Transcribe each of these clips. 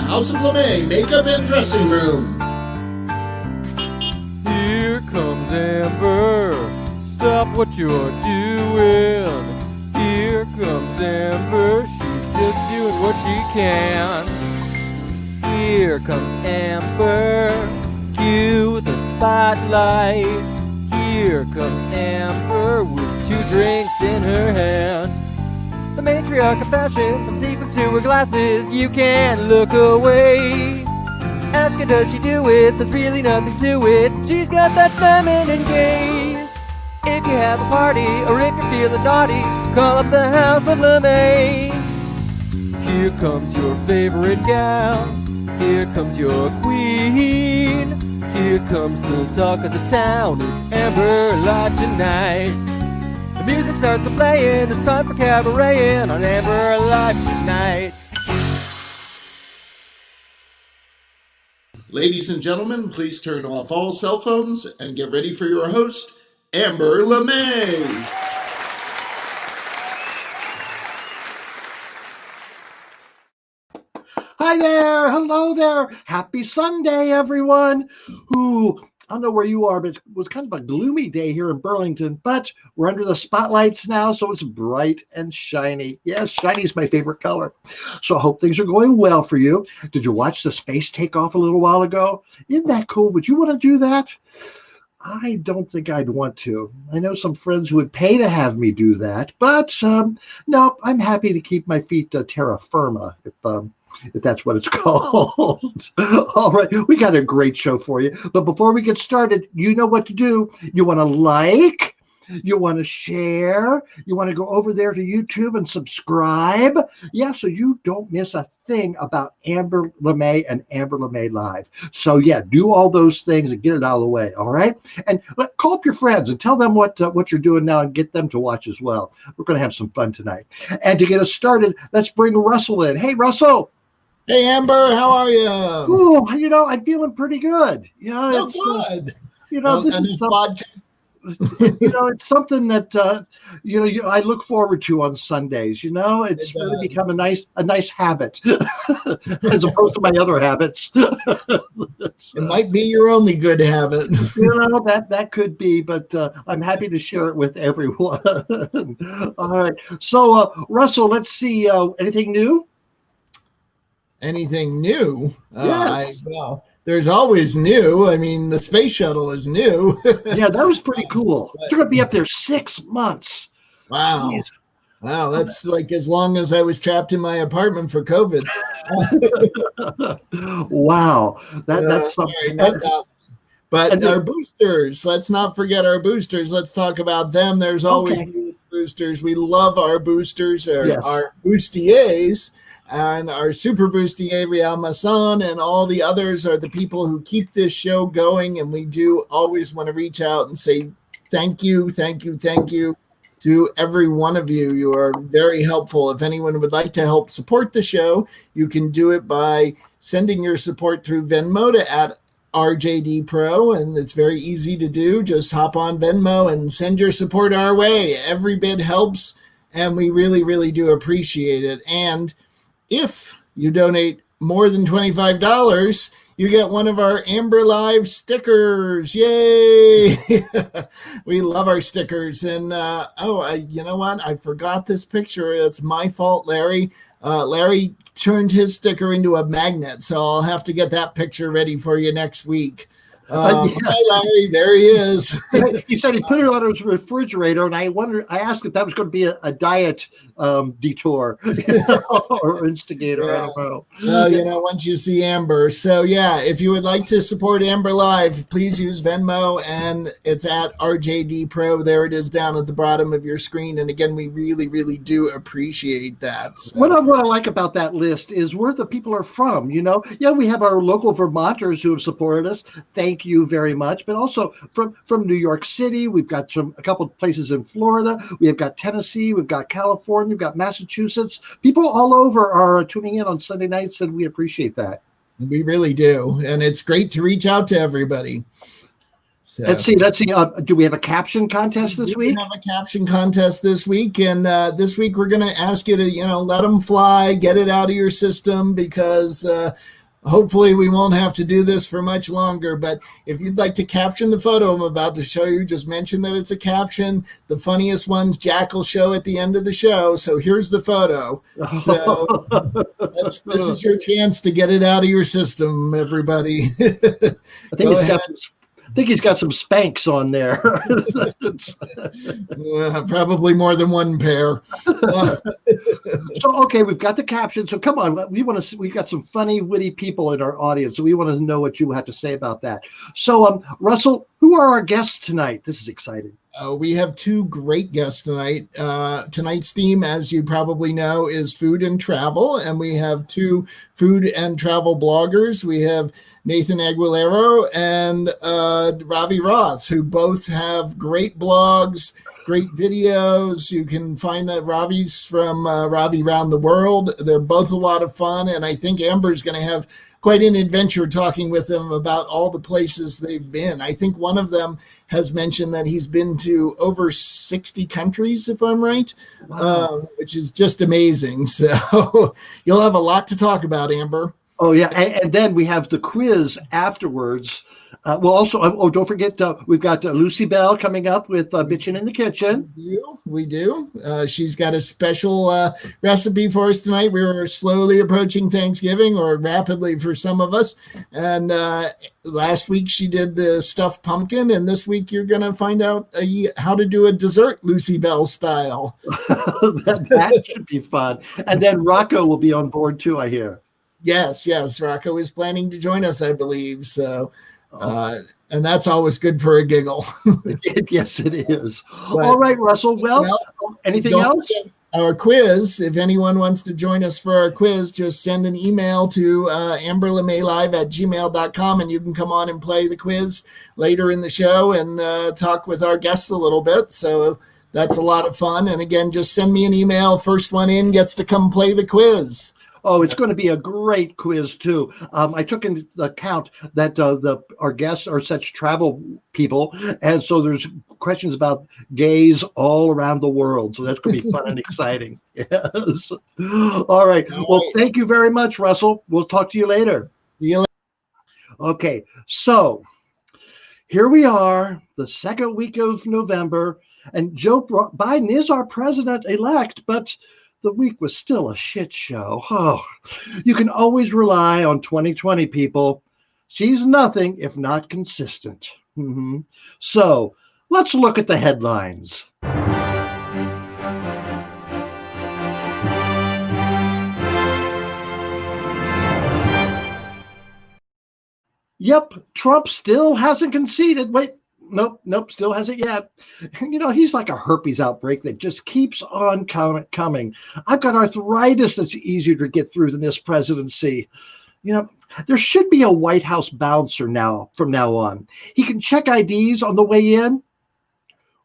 House of LeMay Makeup and Dressing Room. Here comes Amber, stop what you're doing. Here comes Amber, she's just doing what she can. Here comes Amber, cue the spotlight. Here comes Amber with 2 drinks in her hand. The matriarch of fashion, from sequins to her glasses, you can't look away. Ask her, does she do it? There's really nothing to it. She's got that feminine gaze. If you have a party, or if you're feeling naughty, call up the House of LeMay. Here comes your favorite gal. Here comes your queen. Here comes the talk of the town. It's Amber Live tonight. The music starts to playing. It's time for cabareting on Amber Live tonight. Ladies and gentlemen, please turn off all cell phones and get ready for your host, Amber LeMay. Hi there. Hello there. Happy Sunday, everyone. I don't know where you are, but it was kind of a gloomy day here in Burlington, but we're under the spotlights now, so it's bright and shiny. Yes, shiny is my favorite color. So I hope things are going well for you. Did you watch the space take off a little while ago? Isn't that cool? Would you want to do that? I don't think I'd want to. I know some friends who would pay to have me do that, but no, I'm happy to keep my feet terra firma if that's what it's called. All right, we got a great show for you. But before we get started, you know what to do. You want to like, you want to share, you want to go over there to YouTube and subscribe. Yeah, so you don't miss a thing about Amber LeMay and Amber LeMay Live. So yeah, do all those things and get it out of the way, all right? And call up your friends and tell them what you're doing now and get them to watch as well. We're going to have some fun tonight. And to get us started, let's bring Russell in. Hey, Russell. Hey, Amber, how are you? Oh, I'm feeling pretty good. It's good. This is it's something that I look forward to on Sundays. It's really become a nice habit as opposed to my other habits. It might be your only good habit. That could be, but I'm happy to share it with everyone. All right. So, Russell, let's see. Anything new? Anything new? Yes. There's always new. I mean, the space shuttle is new. Yeah, that was pretty cool. They're going to be up there 6 months. Wow. Jeez. Wow, that's like as long as I was trapped in my apartment for COVID. Wow. That's something. But our boosters, let's not forget our boosters. Let's talk about them. There's always new boosters. We love our boosters, our bustiers. And our super bustier, Real Masson, and all the others are the people who keep this show going. And we do always want to reach out and say thank you to every one of you. You are very helpful. If anyone would like to help support the show, you can do it by sending your support through Venmo to @RJD Pro, and it's very easy to do. Just hop on Venmo and send your support our way. Every bit helps, and we really, really do appreciate it. And if you donate more than $25, you get one of our Amber Live stickers. Yay! We love our stickers. And you know what? I forgot this picture. It's my fault, Larry. Larry turned his sticker into a magnet, so I'll have to get that picture ready for you next week. Hi, Larry. There he is. He said he put it on his refrigerator, and I asked if that was going to be a diet detour or instigator. Yeah. I don't know. Once you see Amber. So, yeah, if you would like to support Amber Live, please use Venmo, and it's @RJD Pro. There it is down at the bottom of your screen. And, again, we really, really do appreciate that. So. What I like about that list is where the people are from, Yeah, we have our local Vermonters who have supported us. Thank you very much. But also from New York City, we've got a couple of places in Florida. We have got Tennessee. We've got California. We've got Massachusetts. People all over are tuning in on Sunday nights, and we appreciate that. We really do. And it's great to reach out to everybody. So let's see. Do we have a caption contest this week? We have a caption contest this week, and this week we're going to ask you to, let them fly, get it out of your system, because hopefully we won't have to do this for much longer. But if you'd like to caption the photo I'm about to show you, just mention that it's a caption. The funniest ones Jack will show at the end of the show. So here's the photo. So this is your chance to get it out of your system, everybody. I think he's got some Spanx on there. Probably more than one pair. So, okay, we've got the caption. So come on, we got some funny, witty people in our audience. So we want to know what you have to say about that. So, Russell, who are our guests tonight? This is exciting. We have two great guests tonight. Tonight's theme, as you probably know, is food and travel. And we have two food and travel bloggers. We have Nathan Aguilera and Ravi Roth, who both have great blogs, great videos. You can find that Ravi's from Ravi Round the World. They're both a lot of fun. And I think Amber's going to have quite an adventure talking with them about all the places they've been. I think one of them has mentioned that he's been to over 60 countries, if I'm right, which is just amazing. So you'll have a lot to talk about, Amber. Oh, yeah. And then we have the quiz afterwards. We'll also, don't forget, we've got Lucy Bell coming up with Bitchin' in the Kitchen. We do. She's got a special recipe for us tonight. We were slowly approaching Thanksgiving, or rapidly for some of us. And last week she did the stuffed pumpkin, and this week you're going to find out how to do a dessert Lucy Bell style. that should be fun. And then Rocco will be on board too, I hear. Yes. Rocco is planning to join us, I believe. So, and that's always good for a giggle. Yes, it is. But, all right, Russell. Well, anything else? Our quiz. If anyone wants to join us for our quiz, just send an email to Amber LeMay live@gmail.com, and you can come on and play the quiz later in the show and talk with our guests a little bit. So that's a lot of fun. And again, just send me an email. First one in gets to come play the quiz. Oh, it's going to be a great quiz, too. I took into account that our guests are such travel people, and so there's questions about gays all around the world. So that's going to be fun and exciting. Yes. All right. Well, thank you very much, Russell. We'll talk to you later. See you later. Okay, so here we are, the second week of November, and Joe Biden is our president-elect, but the week was still a shit show. Oh, you can always rely on 2020, people. She's nothing if not consistent. Mm-hmm. So let's look at the headlines. Yep, Trump still hasn't conceded. Wait. Nope, still hasn't yet. He's like a herpes outbreak that just keeps on coming. I've got arthritis that's easier to get through than this presidency. There should be a White House bouncer from now on. He can check IDs on the way in.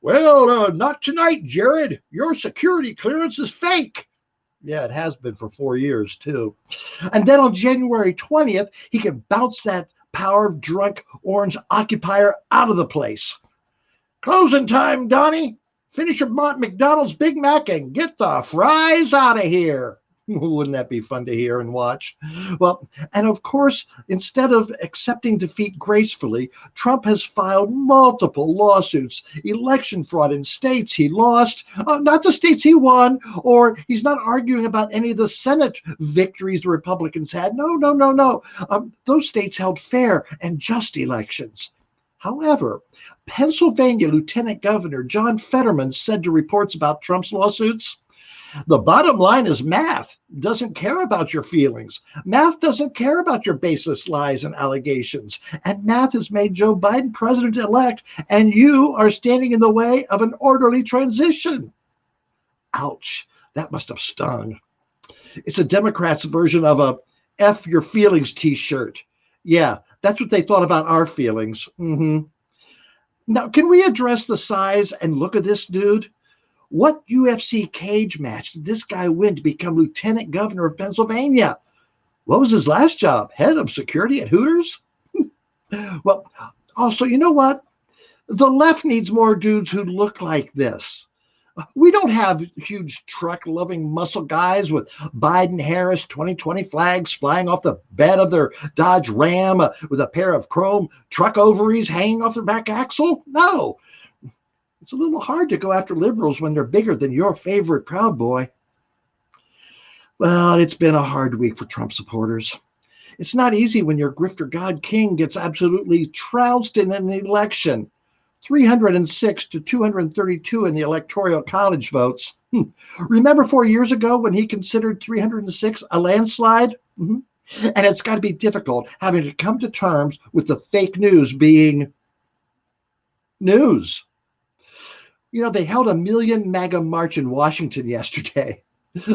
Well, not tonight, Jared. Your security clearance is fake. Yeah, it has been for 4 years, too. And then on January 20th, he can bounce that power-drunk orange occupier out of the place. Closing time, Donnie. Finish your McDonald's Big Mac and get the fries out of here. Wouldn't that be fun to hear and watch? Well, and of course, instead of accepting defeat gracefully, Trump has filed multiple lawsuits, election fraud in states he lost, not the states he won, or he's not arguing about any of the Senate victories the Republicans had. No. Those states held fair and just elections. However, Pennsylvania Lieutenant Governor John Fetterman said to reports about Trump's lawsuits, "The bottom line is math doesn't care about your feelings. Math doesn't care about your baseless lies and allegations. And math has made Joe Biden president-elect, and you are standing in the way of an orderly transition." Ouch, that must have stung. It's a Democrats' version of a F your feelings t-shirt. Yeah, that's what they thought about our feelings. Mm-hmm. Now, can we address the size and look of this dude? What UFC cage match did this guy win to become lieutenant governor of Pennsylvania? What was his last job? Head of security at Hooters? Well, also, you know what? The left needs more dudes who look like this. We don't have huge truck-loving muscle guys with Biden-Harris 2020 flags flying off the bed of their Dodge Ram with a pair of chrome truck ovaries hanging off their back axle. No. It's a little hard to go after liberals when they're bigger than your favorite Proud Boy. Well, it's been a hard week for Trump supporters. It's not easy when your grifter God King gets absolutely trounced in an election. 306 to 232 in the Electoral College votes. Remember 4 years ago when he considered 306 a landslide? And it's got to be difficult having to come to terms with the fake news being news. You know, they held a Million MAGA march in Washington yesterday.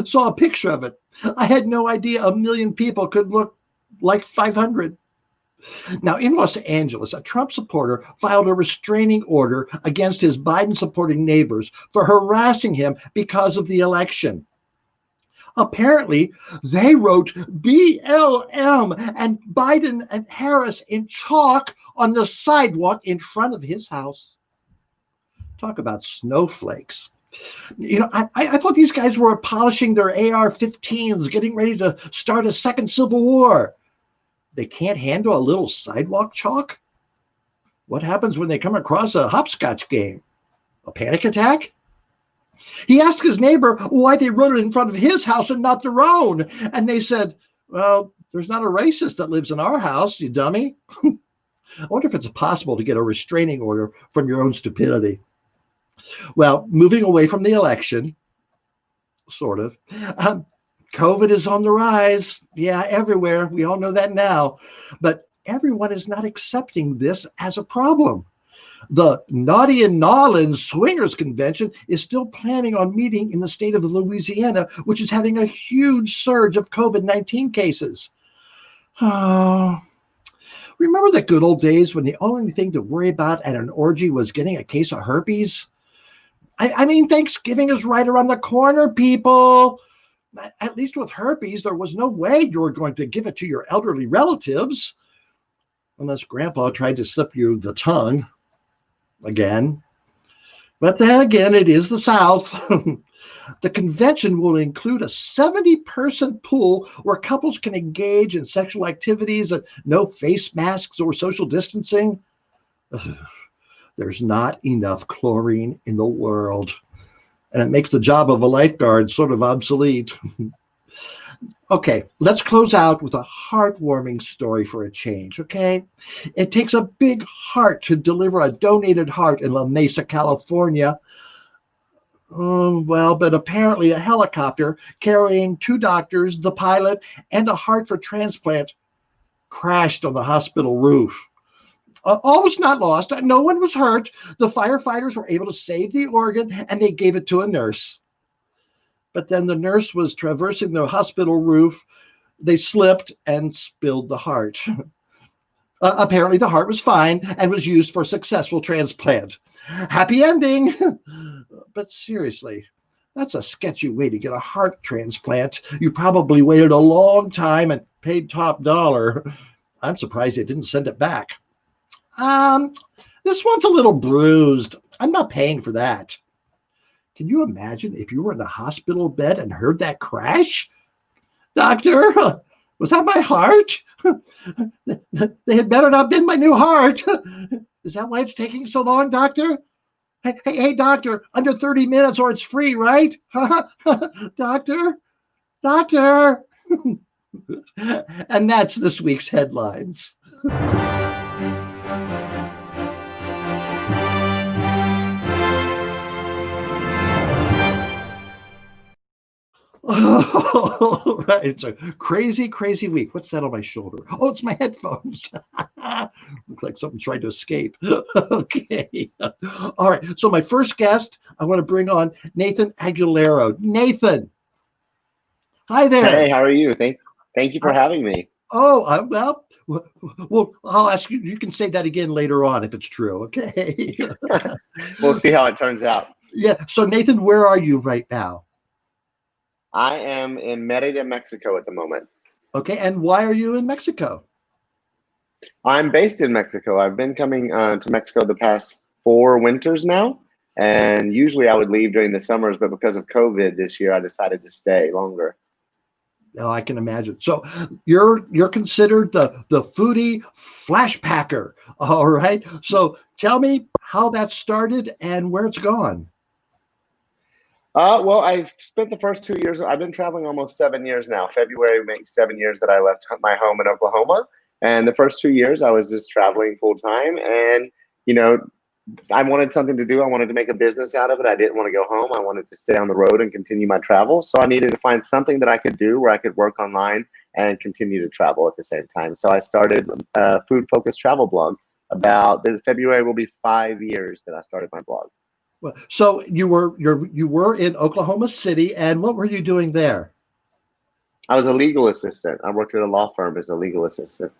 Saw a picture of it. I had no idea a million people could look like 500. Now, in Los Angeles, a Trump supporter filed a restraining order against his Biden-supporting neighbors for harassing him because of the election. Apparently, they wrote BLM and Biden and Harris in chalk on the sidewalk in front of his house. Talk about snowflakes. You know, I thought these guys were polishing their AR-15s, getting ready to start a second civil war. They can't handle a little sidewalk chalk? What happens when they come across a hopscotch game? A panic attack? He asked his neighbor why they wrote it in front of his house and not their own. And they said, well, there's not a racist that lives in our house, you dummy. I wonder if it's possible to get a restraining order from your own stupidity. Well, moving away from the election, sort of, COVID is on the rise. Yeah, everywhere. We all know that now. But everyone is not accepting this as a problem. The Naughty and Nolin Swingers Convention is still planning on meeting in the state of Louisiana, which is having a huge surge of COVID-19 cases. Remember the good old days when the only thing to worry about at an orgy was getting a case of herpes? I mean, Thanksgiving is right around the corner, people. At least with herpes, there was no way you were going to give it to your elderly relatives. Unless Grandpa tried to slip you the tongue again. But then again, it is the South. The convention will include a 70-person pool where couples can engage in sexual activities and no face masks or social distancing. There's not enough chlorine in the world. And it makes the job of a lifeguard sort of obsolete. Okay, let's close out with a heartwarming story for a change, okay? It takes a big heart to deliver a donated heart in La Mesa, California. But apparently a helicopter carrying 2 doctors, the pilot, and a heart for transplant crashed on the hospital roof. All was not lost. No one was hurt. The firefighters were able to save the organ, and they gave it to a nurse. But then the nurse was traversing the hospital roof. They slipped and spilled the heart. Apparently, the heart was fine and was used for successful transplant. Happy ending. But seriously, that's a sketchy way to get a heart transplant. You probably waited a long time and paid top dollar. I'm surprised they didn't send it back. This one's a little bruised. I'm not paying for that. Can you imagine if you were in a hospital bed and heard that crash? Doctor, was that my heart? They had better not been my new heart. Is that why it's taking so long, doctor? Hey, doctor, under 30 minutes or it's free, right? Doctor? And that's this week's headlines. Oh, right. It's a crazy week. What's that on my shoulder? Oh, it's my headphones. Looks like something tried to escape. Okay. All right. So my first guest, I want to bring on Nathan Aguilera. Nathan. Hi there. Hey, how are you? Thank you for having me. Oh, well, I'll ask you. You can say that again later on if it's true. Okay. We'll see how it turns out. Yeah. So Nathan, where are you right now? I am in Merida, Mexico at the moment. Okay, and why are you in Mexico? I'm based in Mexico. I've been coming to Mexico the past 4 winters now. And usually I would leave during the summers, but because of COVID this year, I decided to stay longer. Oh, I can imagine. So you're considered the foodie flashpacker. All right. So tell me how that started and where it's gone. Well, I spent the first 2 years. I've been traveling almost 7 years now. February makes 7 years that I left my home in Oklahoma. And the first 2 years, I was just traveling full time. And, you know, I wanted something to do. I wanted to make a business out of it. I didn't want to go home. I wanted to stay on the road and continue my travel. So I needed to find something that I could do where I could work online and continue to travel at the same time. So I started a food-focused travel blog. About this February will be 5 years that I started my blog. Well, so you were in Oklahoma City, and what were you doing there? I was a legal assistant. I worked at a law firm as a legal assistant.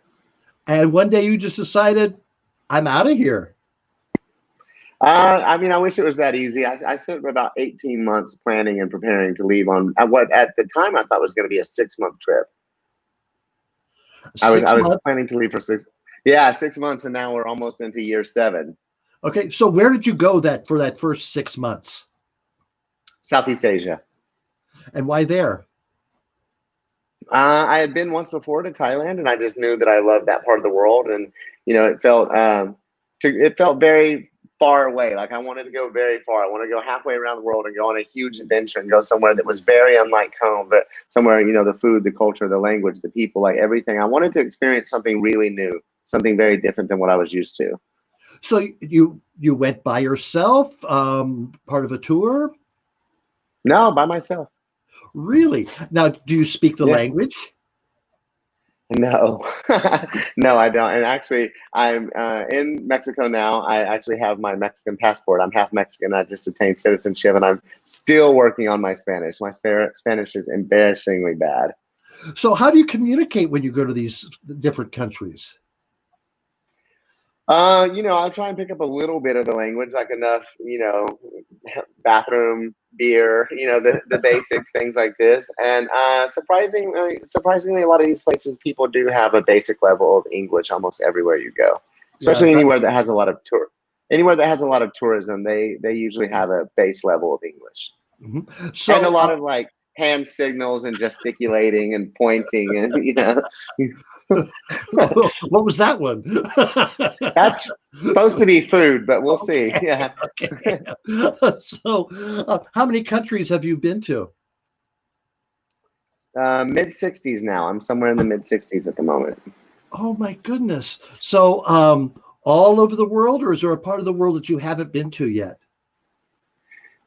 And one day you just decided, I'm out of here. I mean, I wish it was that easy. I spent about 18 months planning and preparing to leave on what at the time I thought was going to be a 6-month trip. I was planning to leave for 6 months, and now we're almost into year 7. Okay, so where did you go for that first 6 months? Southeast Asia. And why there? I had been once before to Thailand, and I just knew that I loved that part of the world, and it felt very far away. Like I wanted to go very far. I wanted to go halfway around the world and go on a huge adventure and go somewhere that was very unlike home, but somewhere, the food, the culture, the language, the people, like everything. I wanted to experience something really new, something very different than what I was used to. So you went by yourself, part of a tour? No, by myself. Really? Now, do you speak the language? No, no, I don't. And actually, I'm in Mexico now. I actually have my Mexican passport. I'm half Mexican. I just attained citizenship, and I'm still working on my Spanish. My Spanish is embarrassingly bad. So how do you communicate when you go to these different countries? I'll try and pick up a little bit of the language, like enough, bathroom, beer, the basics, things like this. And surprisingly, a lot of these places, people do have a basic level of English almost everywhere you go, especially anywhere that has a lot of tourism. They usually have a base level of English. Mm-hmm. So, and a lot of like hand signals and gesticulating and pointing and What was that one? That's supposed to be food, but we'll see. Yeah. Okay. So how many countries have you been to? Mid-60s now. I'm somewhere in the mid-60s at the moment. Oh my goodness. So all over the world, or is there a part of the world that you haven't been to yet?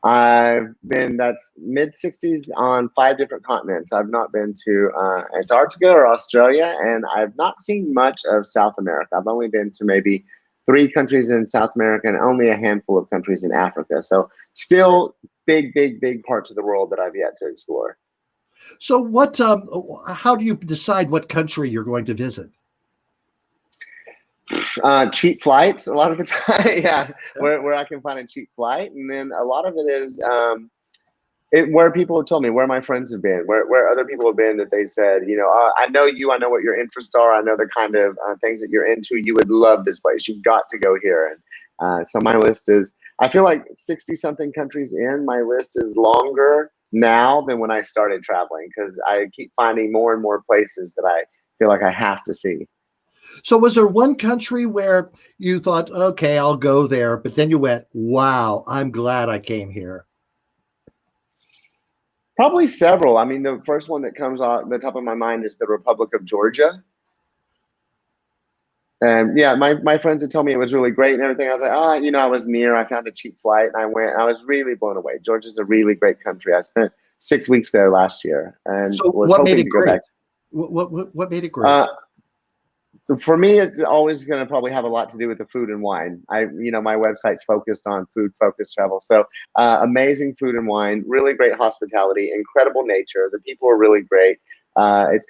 That's mid-60s on 5 different continents. I've not been to Antarctica or Australia, and I've not seen much of South America. I've only been to maybe 3 countries in South America and only a handful of countries in Africa. So still big parts of the world that I've yet to explore. So how do you decide what country you're going to visit? Cheap flights a lot of the time. where I can find a cheap flight, and then a lot of it is where people have told me, where my friends have been, where other people have been, that they said, I know you, I know what your interests are, I know the kind of things that you're into, you would love this place, you've got to go here. And so my list is, I feel like 60 something countries in, my list is longer now than when I started traveling, because I keep finding more and more places that I feel like I have to see. So was there one country where you thought, okay, I'll go there, but then you went, wow, I'm glad I came here? Probably several. I mean, the first one that comes off the top of my mind is the Republic of Georgia. And yeah, my friends had told me it was really great and everything. I was like, I was near. I found a cheap flight and I went. I was really blown away. Georgia's a really great country. I spent 6 weeks there last year and was hoping to go back. What made it great? For me, it's always going to probably have a lot to do with the food and wine. My website's focused on food-focused travel. So amazing food and wine, really great hospitality, incredible nature. The people are really great. It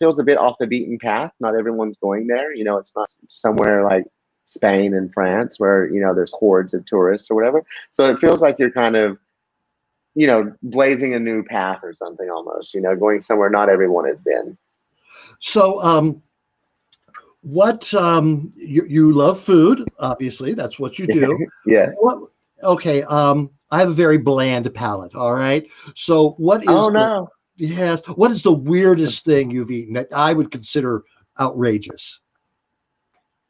feels a bit off the beaten path. Not everyone's going there. It's not somewhere like Spain and France where, there's hordes of tourists or whatever. So it feels like you're kind of, blazing a new path or something almost, going somewhere not everyone has been. So, What you love food, obviously. That's what you do. Yes. Okay. I have a very bland palate. All right. So what is yes, what is the weirdest thing you've eaten that I would consider outrageous?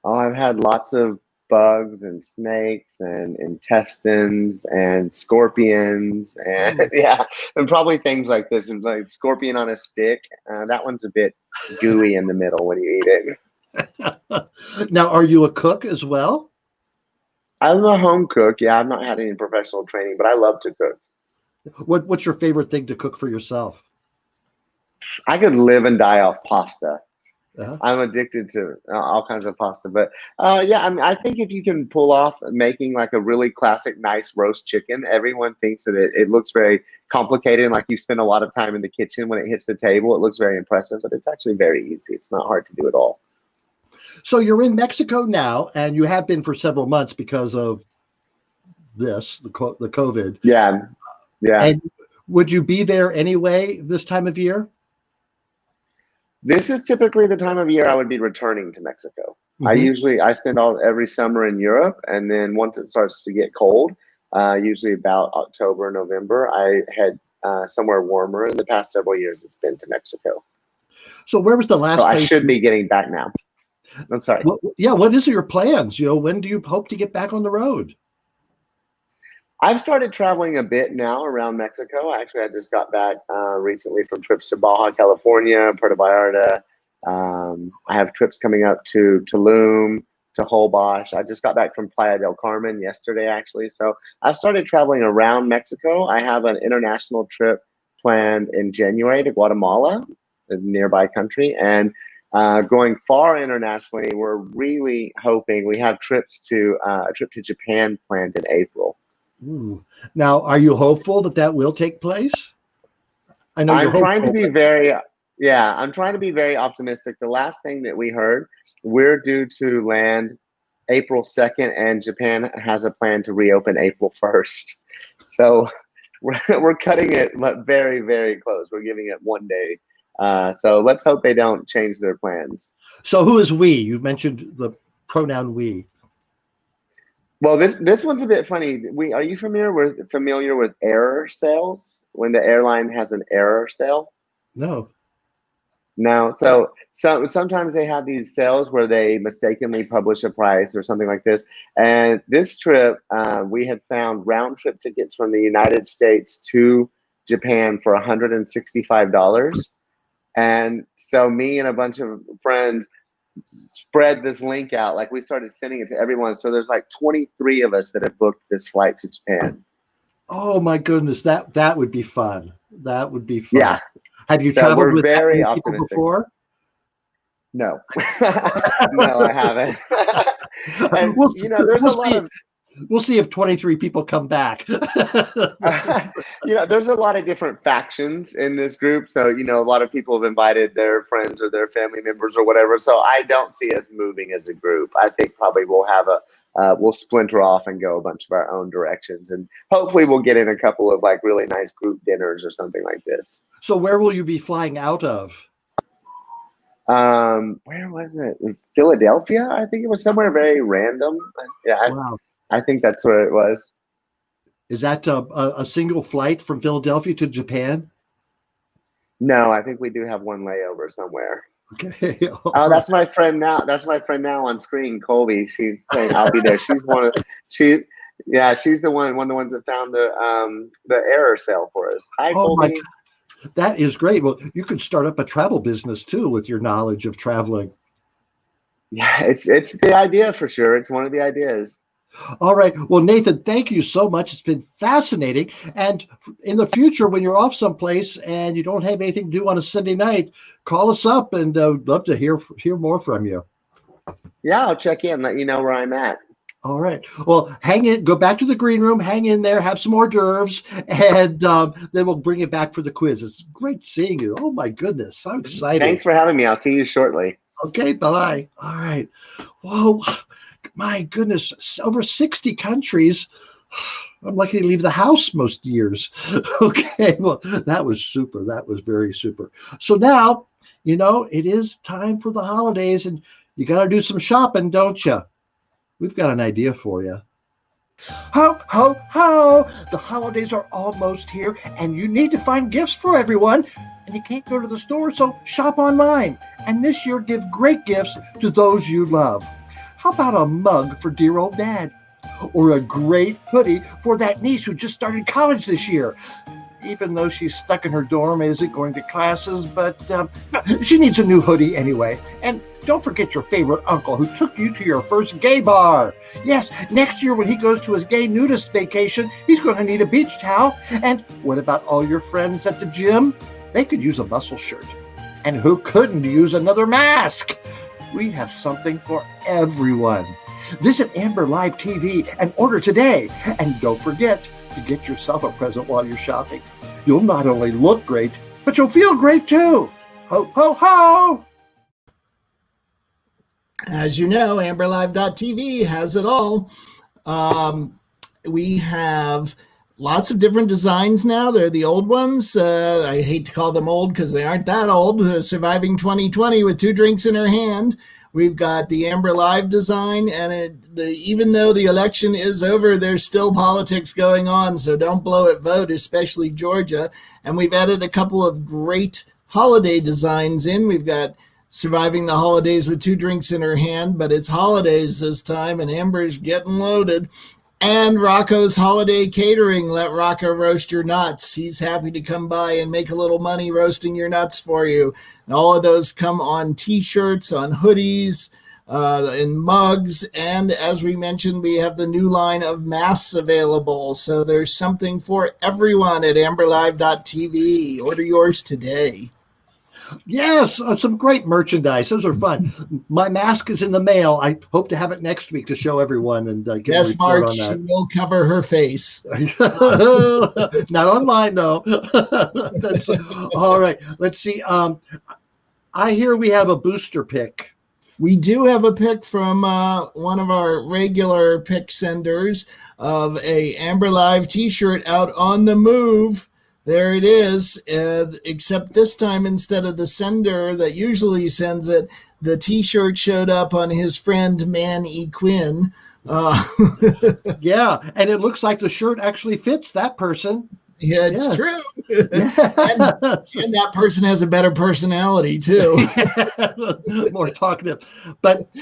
Oh, I've had lots of bugs and snakes and intestines and scorpions and yeah, and probably things like this. And like scorpion on a stick. That one's a bit gooey in the middle when you eat it. Now, are you a cook as well? I'm a home cook. Yeah, I've not had any professional training, but I love to cook. What's your favorite thing to cook for yourself? I could live and die off pasta. Uh-huh. I'm addicted to all kinds of pasta, but yeah, I mean, I think if you can pull off making like a really classic, nice roast chicken, everyone thinks that it looks very complicated and like you spend a lot of time in the kitchen. When it hits the table, it looks very impressive, but it's actually very easy. It's not hard to do at all. So you're in Mexico now, and you have been for several months because of this, the COVID. Yeah, yeah. And would you be there anyway this time of year? This is typically the time of year I would be returning to Mexico. Mm-hmm. I spend every summer in Europe, and then once it starts to get cold, usually about October, November, I head somewhere warmer. In the past several years, it's been to Mexico. So where was the last So place I should be getting back now. I'm sorry. Yeah, what is your plans? When do you hope to get back on the road? I've started traveling a bit now around Mexico. Actually, I just got back recently from trips to Baja California, Puerto Vallarta. I have trips coming up to Tulum, to Holbox. I just got back from Playa del Carmen yesterday, actually. So I've started traveling around Mexico. I have an international trip planned in January to Guatemala, a nearby country. And going far internationally, we're really hoping we have a trip to Japan planned in April. Ooh. Now, are you hopeful that will take place? I know I'm trying to be I'm trying to be very optimistic. The last thing that we heard, we're due to land April 2nd, and Japan has a plan to reopen April 1st. So we're cutting it very, very close. We're giving it one day. So let's hope they don't change their plans. So who is we? You mentioned the pronoun we. Well, this one's a bit funny. Are you familiar with error sales? When the airline has an error sale? No. No. So sometimes they have these sales where they mistakenly publish a price or something like this. And this trip, we had found round trip tickets from the United States to Japan for $165. And so me and a bunch of friends spread this link out. Like we started sending it to everyone. So there's like 23 of us that have booked this flight to Japan. Oh my goodness, that would be fun. That would be fun. Yeah. Have you traveled with that many people before? No. No, I haven't. And, we'll see if 23 people come back. There's a lot of different factions in this group. So, a lot of people have invited their friends or their family members or whatever. So I don't see us moving as a group. I think probably we'll have we'll splinter off and go a bunch of our own directions. And hopefully we'll get in a couple of like really nice group dinners or something like this. So where will you be flying out of? Where was it? In Philadelphia? I think it was somewhere very random. Yeah. Wow. I think that's where it was. Is that a single flight from Philadelphia to Japan? No, I think we do have one layover somewhere. Okay. Oh, that's my friend now. That's my friend now on screen, Colby. She's saying I'll be there. She's she's the one of the ones that found the error sale for us. Hi, Colby. That is great. Well, you could start up a travel business too with your knowledge of traveling. Yeah, it's the idea for sure. It's one of the ideas. All right. Well, Nathan, thank you so much. It's been fascinating. And in the future, when you're off someplace and you don't have anything to do on a Sunday night, call us up, and love to hear more from you. Yeah, I'll check in, let you know where I'm at. All right. Well, hang in, go back to the green room, hang in there, have some hors d'oeuvres, and then we'll bring you back for the quiz. It's great seeing you. Oh, my goodness. So excited. Thanks for having me. I'll see you shortly. Okay. Bye. All right. Whoa. My goodness, over 60 countries. I'm lucky to leave the house most years. Okay, well, that was super. That was very super. So now, it is time for the holidays, and You got to do some shopping, don't you? We've got an idea for you. Ho, ho, ho! The holidays are almost here, and you need to find gifts for everyone. And you can't go to the store, so shop online. And this year, give great gifts to those you love. How about a mug for dear old Dad? Or a great hoodie for that niece who just started college this year? Even though she's stuck in her dorm, isn't going to classes, but she needs a new hoodie anyway. And don't forget your favorite uncle who took you to your first gay bar. Yes, next year when he goes to his gay nudist vacation, he's going to need a beach towel. And what about all your friends at the gym? They could use a muscle shirt. And who couldn't use another mask? We have something for everyone. Visit Amber Live TV and order today. And don't forget to get yourself a present while you're shopping. You'll not only look great, but you'll feel great too. Ho, ho, ho! As you know, AmberLive.tv has it all. We have lots of different designs now. They're the old ones. I hate to call them old because they aren't that old. Surviving 2020 with 2 drinks in her hand. We've got the Amber Live design, and even though the election is over, there's still politics going on, so don't blow it, vote, especially Georgia. And we've added a couple of great holiday designs in. We've got Surviving the Holidays with 2 drinks in her hand, but it's holidays this time, and Amber's getting loaded. And Rocco's Holiday Catering, let Rocco roast your nuts. He's happy to come by and make a little money roasting your nuts for you. And all of those come on T-shirts, on hoodies, in mugs. And as we mentioned, we have the new line of masks available. So there's something for everyone at amberlive.tv. Order yours today. Yes, some great merchandise. Those are fun. My mask is in the mail. I hope to have it next week to show everyone and get a report on that. She will cover her face. Not on mine, though. That's all right. Let's see. I hear we have a booster pick. We do have a pick from one of our regular pick senders of a Amber Live T-shirt out on the move. There it is, except this time instead of the sender that usually sends it, the T-shirt showed up on his friend Man E. Quinn. Yeah, and it looks like the shirt actually fits that person. Yeah, it's true. and that person has a better personality, too. More talkative. But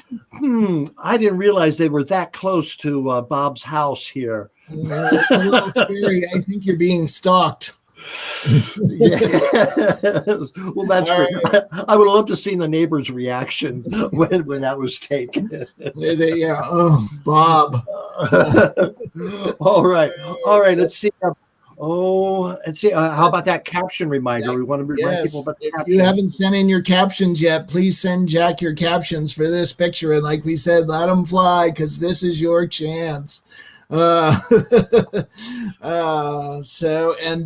I didn't realize they were that close to Bob's house here. It's a little scary. I think you're being stalked. Yes. Well, that's great. Right. I would love to see the neighbor's reaction when that was taken. Yeah. Oh, Bob. All right. Let's see. How about that caption reminder? We want to remind people about the caption. If you haven't sent in your captions yet, please send Jack your captions for this picture. And like we said, let them fly because this is your chance. And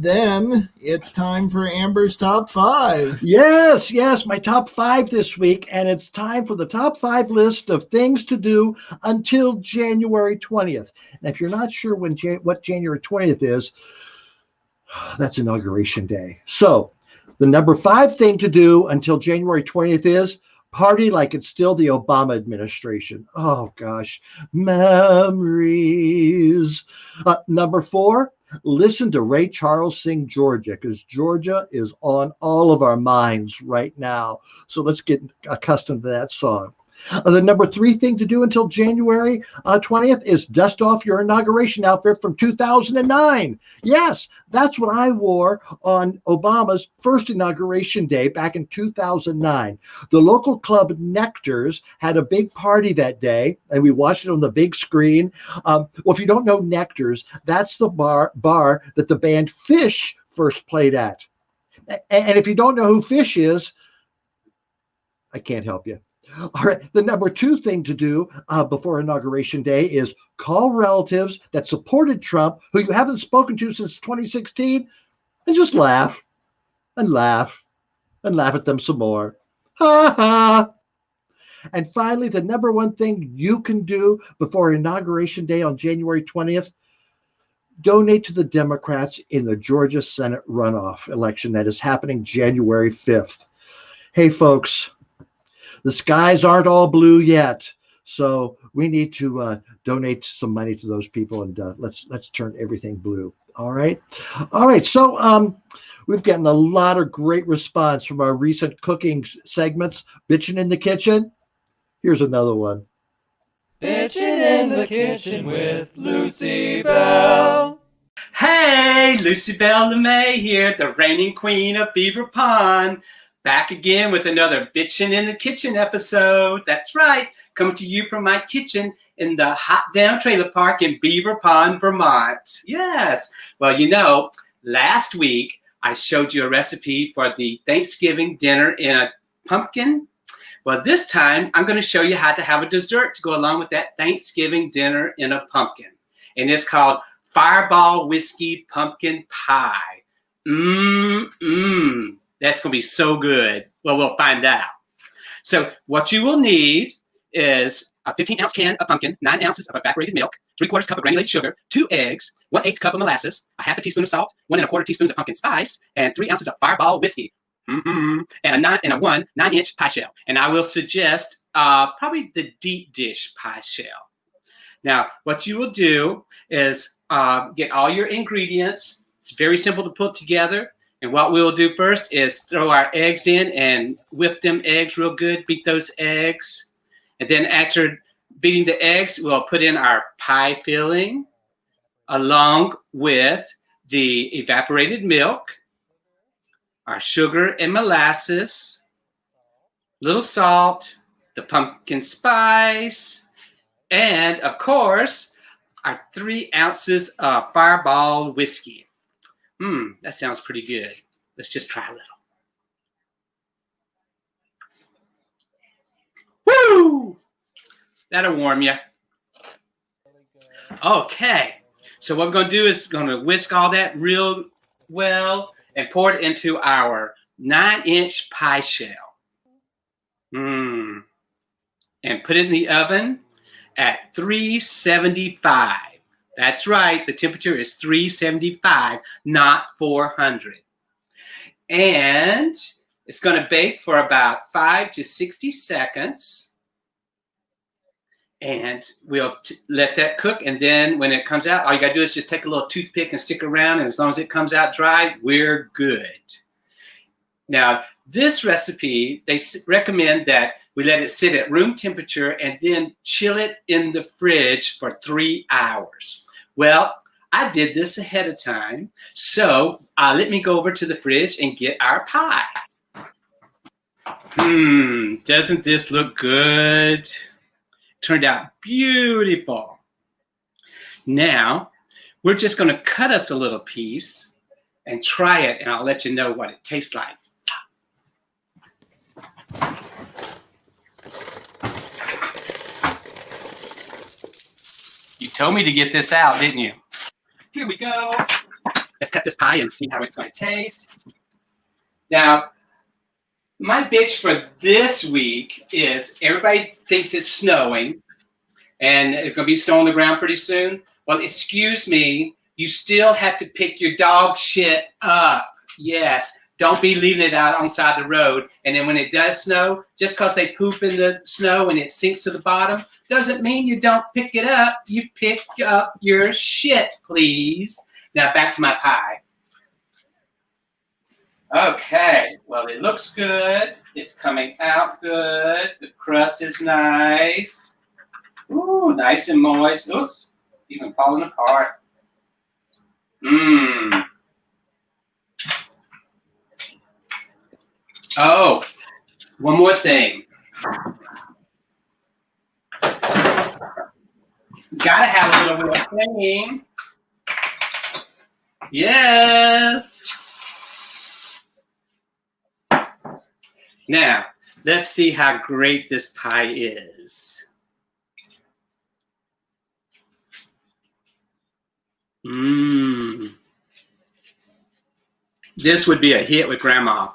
then it's time for Amber's top 5. Yes, my top 5 this week, and it's time for the top 5 list of things to do until January 20th. And if you're not sure what January 20th is, that's Inauguration Day. So the number 5 thing to do until January 20th is party like it's still the Obama administration. Oh, gosh. Memories. Number 4, listen to Ray Charles sing Georgia, because Georgia is on all of our minds right now. So let's get accustomed to that song. The number 3 thing to do until January 20th is dust off your inauguration outfit from 2009. Yes, that's what I wore on Obama's first inauguration day back in 2009. The local club Nectar's had a big party that day, and we watched it on the big screen. Well, if you don't know Nectar's, that's the bar that the band Fish first played at. And if you don't know who Fish is, I can't help you. All right. The number 2 thing to do before Inauguration Day is call relatives that supported Trump, who you haven't spoken to since 2016, and just laugh and laugh and laugh at them some more. Ha ha. And finally, the number 1 thing you can do before Inauguration Day on January 20th, donate to the Democrats in the Georgia Senate runoff election that is happening January 5th. Hey, folks. the skies aren't all blue yet. So we need to donate some money to those people, and let's turn everything blue. All right. So we've gotten a lot of great response from our recent cooking segments. Bitchin' in the Kitchen. Here's another one. Bitchin' in the Kitchen with Lucy Bell. Hey, Lucy LeMay here, the reigning queen of Beaver Pond. Back again with another Bitchin' in the Kitchen episode. That's right, coming to you from my kitchen in the hot down trailer park in Beaver Pond, Vermont. Yes, well, you know, last week I showed you a recipe for the Thanksgiving dinner in a pumpkin. Well, this time I'm going to show you how to have a dessert to go along with that Thanksgiving dinner in a pumpkin. And it's called Fireball Whiskey Pumpkin Pie. That's going to be so good. Well, we'll find out. So what you will need is a 15-ounce can of pumpkin, 9 ounces of evaporated milk, 3/4 cup of granulated sugar, 2 eggs, 1/8 cup of molasses, a 1/2 teaspoon of salt, 1 1/4 teaspoons of pumpkin spice, and 3 ounces of Fireball whiskey. And a 1 9-inch pie shell. And I will suggest probably the deep dish pie shell. Now, what you will do is get all your ingredients. It's very simple to put together. And what we'll do first is throw our eggs in and whip them eggs real good, beat those eggs. And then after beating the eggs, we'll put in our pie filling along with the evaporated milk, our sugar and molasses, little salt, the pumpkin spice, and of course, our 3 ounces of Fireball whiskey. That sounds pretty good. Let's just try a little. Woo! That'll warm you. Okay, so what we're going to do is going to whisk all that real well and pour it into our 9-inch pie shell. And put it in the oven at 375. That's right, the temperature is 375, not 400. And it's going to bake for about 5 to 60 seconds. And we'll let that cook. And then when it comes out, all you got to do is just take a little toothpick and stick around. And as long as it comes out dry, we're good. Now, this recipe, they recommend that we let it sit at room temperature and then chill it in the fridge for 3 hours. Well, I did this ahead of time. So let me go over to the fridge and get our pie. Doesn't this look good? Turned out beautiful. Now, we're just going to cut us a little piece and try it, and I'll let you know what it tastes like. You told me to get this out, didn't you? Here we go. Let's cut this pie and see how it's going to taste. Now, my bitch for this week is everybody thinks it's snowing and it's going to be snow on the ground pretty soon. Well, excuse me, you still have to pick your dog shit up. Yes, don't be leaving it out on the side of the road. And then when it does snow, just because they poop in the snow and it sinks to the bottom, doesn't mean you don't pick it up. You pick up your shit, please. Now back to my pie. Okay, well, it looks good. It's coming out good. The crust is nice. Ooh, nice and moist. Oops, even falling apart. Oh, one more thing. Gotta have a little bit of cream. Yes. Now, let's see how great this pie is. This would be a hit with Grandma.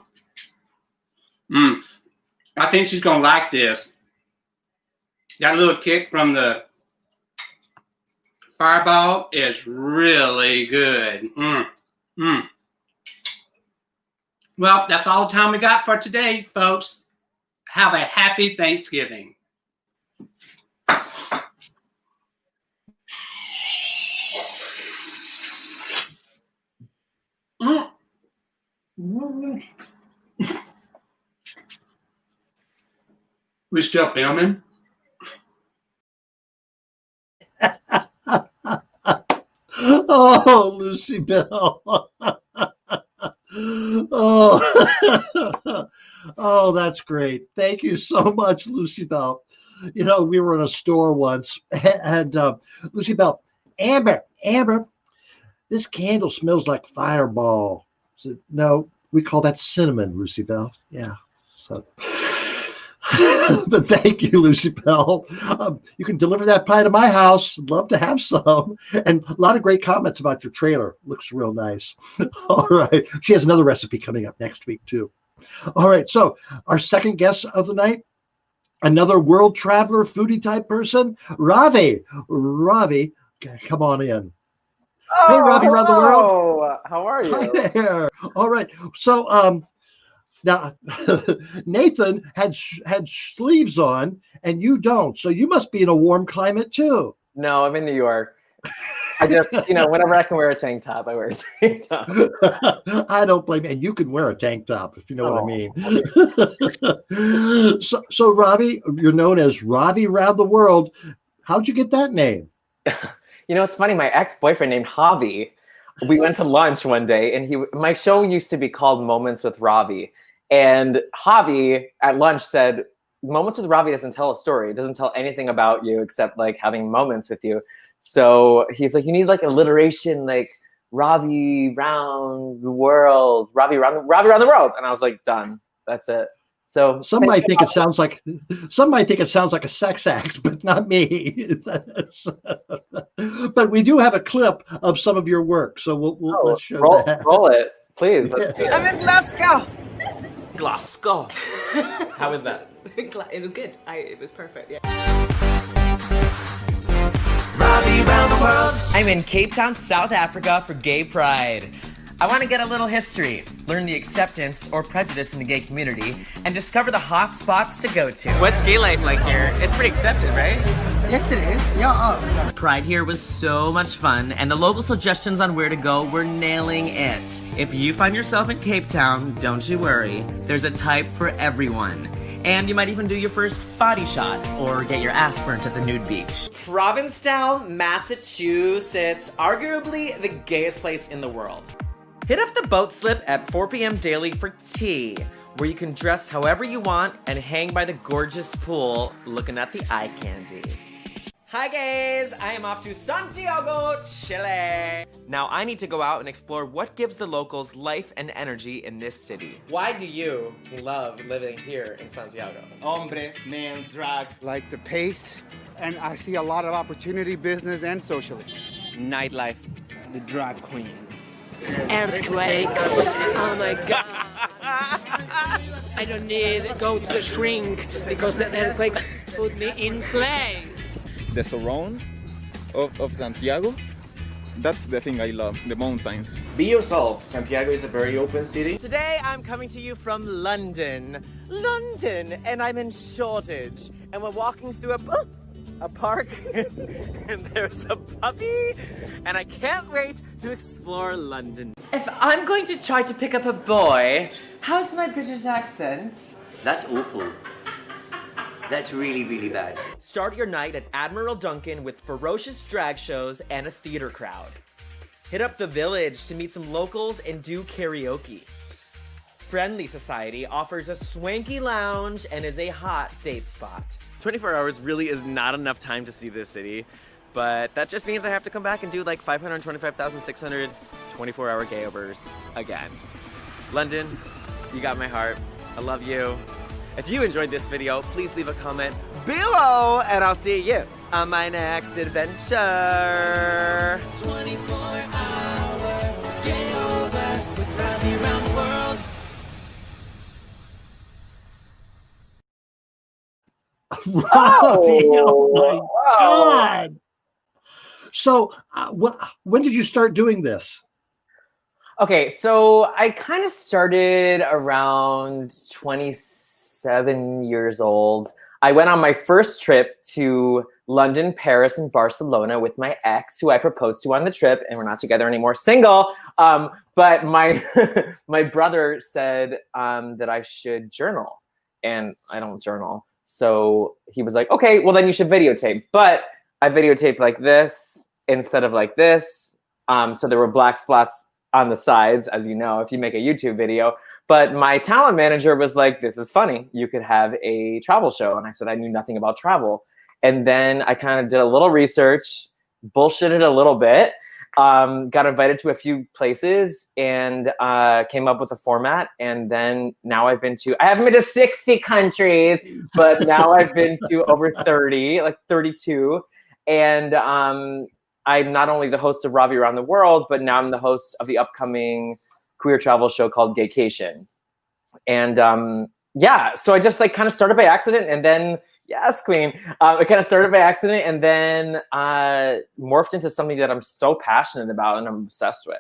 I think she's going to like this. Got a little kick from the Fireball. Is really good. Well, that's all the time we got for today, folks. Have a happy Thanksgiving. We still filming? Oh, Lucy Bell. Oh, oh, that's great. Thank you so much, Lucy Bell. You know, we were in a store once, and Lucy Bell, Amber, this candle smells like Fireball. I said, no, we call that cinnamon, Lucy Bell. Yeah. So, but thank you, Lucy Bell. You can deliver that pie to my house. I'd love to have some. And a lot of great comments about your trailer. Looks real nice. All right. She has another recipe coming up next week, too. All right. So our second guest of the night, another world traveler, foodie type person, Ravi. Ravi, come on in. Oh, hey, Ravi Round the World. How are you? Hi there. All right. So, now, Nathan had sleeves on, and you don't. So you must be in a warm climate too. No, I'm in New York. I just, whenever I can wear a tank top, I wear a tank top. I don't blame you. And you can wear a tank top, if you know what I mean. So, Ravi, you're known as Ravi Round the World. How'd you get that name? It's funny. My ex-boyfriend named Javi. We went to lunch one day, and my show used to be called Moments with Ravi. And Javi at lunch said, Moments with Ravi doesn't tell a story. It doesn't tell anything about you except like having moments with you. So he's like, you need like alliteration, like Ravi Round the World, Ravi Round the World. And I was like, done. That's it. So some might think it sounds like a sex act, but not me. But we do have a clip of some of your work, so let's show that. Roll it, please. Yeah. I'm in Glasgow. Glasgow. How was that? It was good. It was perfect. Yeah. Ravi Round the World. I'm in Cape Town, South Africa for Gay Pride. I want to get a little history, learn the acceptance or prejudice in the gay community, and discover the hot spots to go to. What's gay life like here? It's pretty accepted, right? Yes, it is. Yeah. Pride here was so much fun, and the local suggestions on where to go were nailing it. If you find yourself in Cape Town, don't you worry. There's a type for everyone. And you might even do your first body shot or get your ass burnt at the nude beach. Provincetown, Massachusetts, arguably the gayest place in the world. Hit up the boat slip at 4 p.m. daily for tea, where you can dress however you want and hang by the gorgeous pool looking at the eye candy. Hi guys, I am off to Santiago, Chile. Now I need to go out and explore what gives the locals life and energy in this city. Why do you love living here in Santiago? Hombres, men, drag. Like the pace, and I see a lot of opportunity, business and socially. Nightlife, the drag queens. Earthquakes. Oh my God. I don't need to go to the shrink because the earthquake put me in place. The surrounds of Santiago, that's the thing I love, the mountains. Be yourself. Santiago is a very open city. Today I'm coming to you from London, and I'm in Shoreditch, and we're walking through a park, and there's a puppy, and I can't wait to explore London. If I'm going to try to pick up a boy, how's my British accent? That's awful. That's really, really bad. Start your night at Admiral Duncan with ferocious drag shows and a theater crowd. Hit up the Village to meet some locals and do karaoke. Friendly Society offers a swanky lounge and is a hot date spot. 24 hours really is not enough time to see this city, but that just means I have to come back and do like 525,600 24-hour gayovers again. London, you got my heart. I love you. If you enjoyed this video, please leave a comment below, and I'll see you on my next adventure. 24-hour gayover with Ravi Round the World. Ravi, oh my God. So when did you start doing this? Okay, so I kind of started around 2016 7 years old. I went on my first trip to London, Paris, and Barcelona with my ex, who I proposed to on the trip, and we're not together anymore, single. But my my brother said that I should journal, and I don't journal. So he was like, okay, well then you should videotape. But I videotaped like this instead of like this. So there were black spots on the sides, as you know, if you make a YouTube video. But my talent manager was like, this is funny. You could have a travel show. And I said, I knew nothing about travel. And then I kind of did a little research, bullshitted a little bit, got invited to a few places, and came up with a format. And then now I haven't been to 60 countries, but now I've been to over 30, like 32. And I'm not only the host of Ravi Round the World, but now I'm the host of the upcoming queer travel show called Gaycation. And yeah, so I just like kind of started by accident, and then, yes, queen. I kind of started by accident and then morphed into something that I'm so passionate about and I'm obsessed with.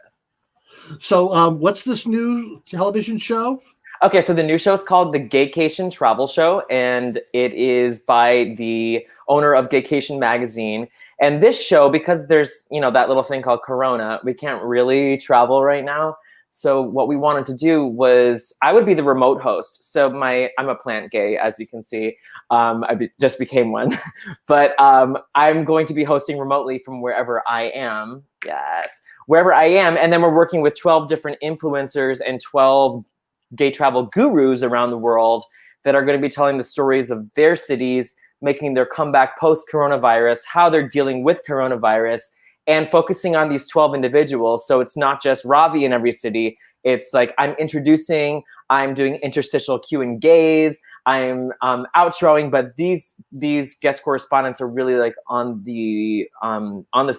So what's this new television show? Okay, so the new show is called The Gaycation Travel Show, and it is by the owner of Gaycation Magazine. And this show, because there's, you know, that little thing called Corona, we can't really travel right now. So what we wanted to do was, I would be the remote host. So I'm a plant gay, as you can see. Just became one. But I'm going to be hosting remotely from wherever I am. Yes, wherever I am. And then we're working with 12 different influencers and 12 gay travel gurus around the world that are going to be telling the stories of their cities, making their comeback post-coronavirus, how they're dealing with coronavirus, and focusing on these 12 individuals. So it's not just Ravi in every city. It's like I'm doing interstitial Q and gays, I'm outroing, but these guest correspondents are really like on the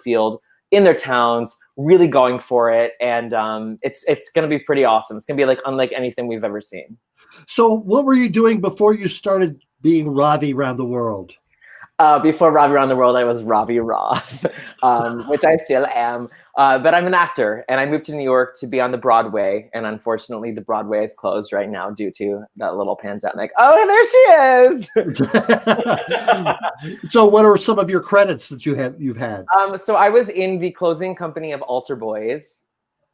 field in their towns, really going for it. And it's going to be pretty awesome. It's going to be like unlike anything we've ever seen. So what were you doing before you started being Ravi Round the World? Before Ravi Round the World, I was Ravi Roth, which I still am. But I'm an actor, and I moved to New York to be on the Broadway. And unfortunately, the Broadway is closed right now due to that little pandemic. Oh, there she is! So what are some of your credits that you've had? So I was in the closing company of Altar Boys,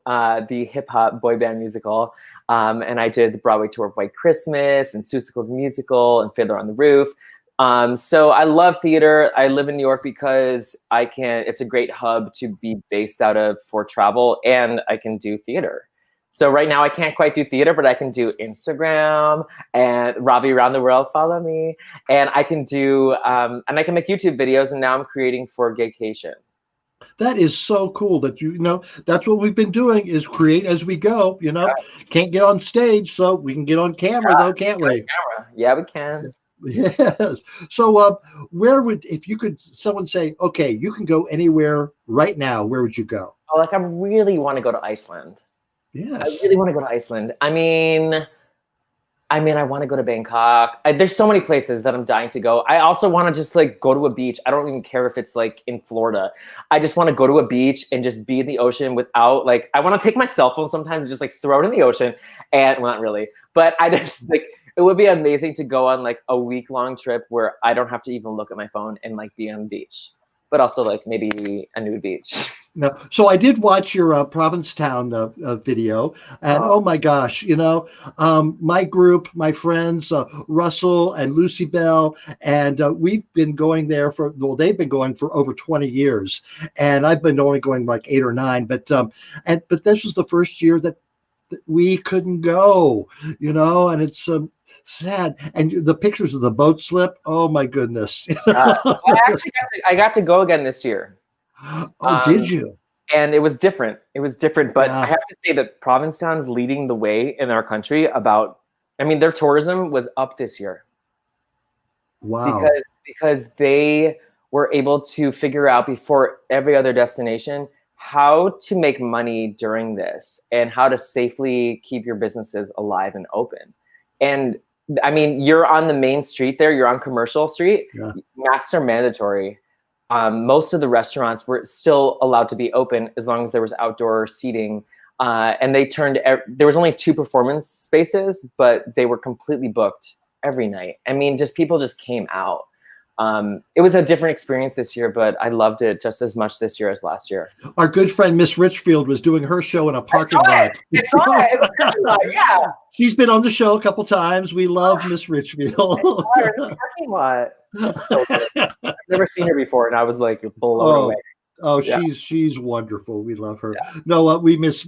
the hip hop boy band musical. And I did the Broadway tour of White Christmas and Seussical the Musical and Fiddler on the Roof. So I love theater. I live in New York because it's a great hub to be based out of for travel, and I can do theater. So right now I can't quite do theater, but I can do Instagram and Ravi Round the World, follow me. And I can do, and I can make YouTube videos, and now I'm creating for Gaycation. That is so cool that you know, that's what we've been doing is create as we go, you know, can't get on stage, so we can get on camera though, can't we? Yeah, we can. Yes. So if you could, someone say, okay, you can go anywhere right now, where would you go? Oh, like I really want to go to Iceland. Yes. I really want to go to Iceland. I mean, I want to go to Bangkok. There's so many places that I'm dying to go. I also want to just like go to a beach. I don't even care if it's like in Florida. I just want to go to a beach and just be in the ocean without like, I want to take my cell phone sometimes and just like throw it in the ocean. And well, not really, but I just like, it would be amazing to go on like a week-long trip where I don't have to even look at my phone and like be on the beach, but also like maybe a nude beach. No. So I did watch your Provincetown video, and oh my gosh, you know, my group, my friends, Russell and Lucy Bell, and we've been going there they've been going for over 20 years, and I've been only going like 8 or 9, but this was the first year that we couldn't go, you know, and it's sad. And the pictures of the boat slip, oh my goodness. I got to go again this year. Oh, did you? And it was different. But I have to say that Provincetown is leading the way in our country their tourism was up this year. Wow. Because they were able to figure out before every other destination how to make money during this and how to safely keep your businesses alive and open. And I mean, you're on the main street there, you're on Commercial Street, masks are mandatory. Most of the restaurants were still allowed to be open as long as there was outdoor seating. And there was only 2 performance spaces, but they were completely booked every night. I mean, just people just came out. It was a different experience this year, but I loved it just as much this year as last year. Our good friend Miss Richfield was doing her show in a parking lot. I saw it in the parking lot, yeah. She's been on the show a couple times. We love Miss Richfield. I saw her in the parking lot. So good. I've never seen her before, and I was like blown away. Oh, Yeah. she's wonderful. We love her. Yeah. No, we miss